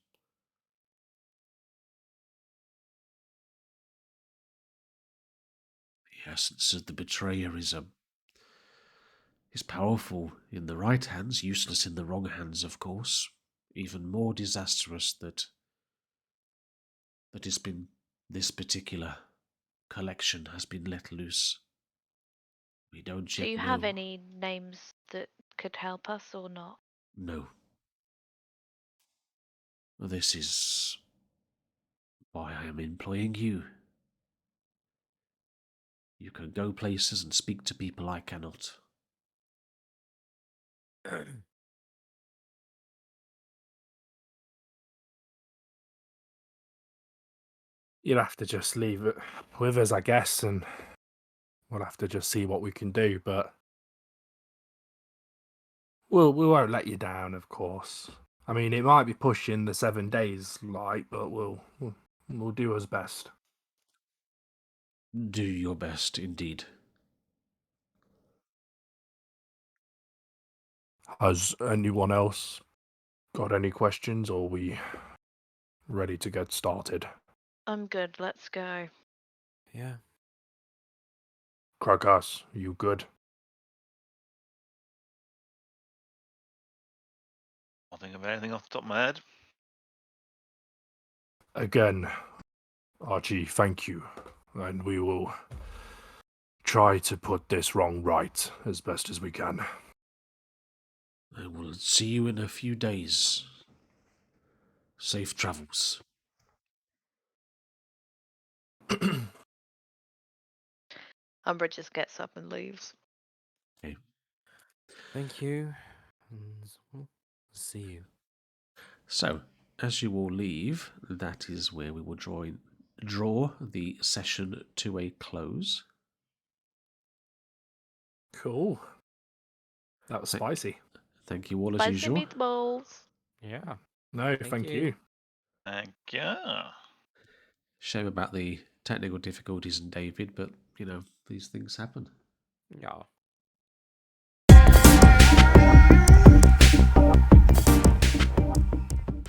The essence of the betrayer is powerful in the right hands, useless in the wrong hands, of course. Even more disastrous that it's been this particular collection has been let loose. We don't Do yet you know. have any names that could help us or not? No. This is why I am employing you. You can go places and speak to people I cannot. You'll have to just leave it with us, I guess, and we'll have to just see what we can do. But we won't let you down, of course. I mean, it might be pushing the 7 days, but we'll do our best. Do your best, indeed. Has anyone else got any questions, or are we ready to get started? I'm good. Let's go. Yeah. Krakas, you good? I'll think of anything off the top of my head. Again, Archie, thank you. And we will try to put this wrong right as best as we can. I will see you in a few days. Safe travels. Umbra just gets up and leaves. Okay. Thank you. And we'll see you. So, as you all leave, that is where we will draw the session to a close. Cool. That was spicy. Thank you all as Spicy usual. meatballs. Yeah. No, Thank thank you. you. Thank you. Shame about the technical difficulties in David, but, these things happen. Yeah.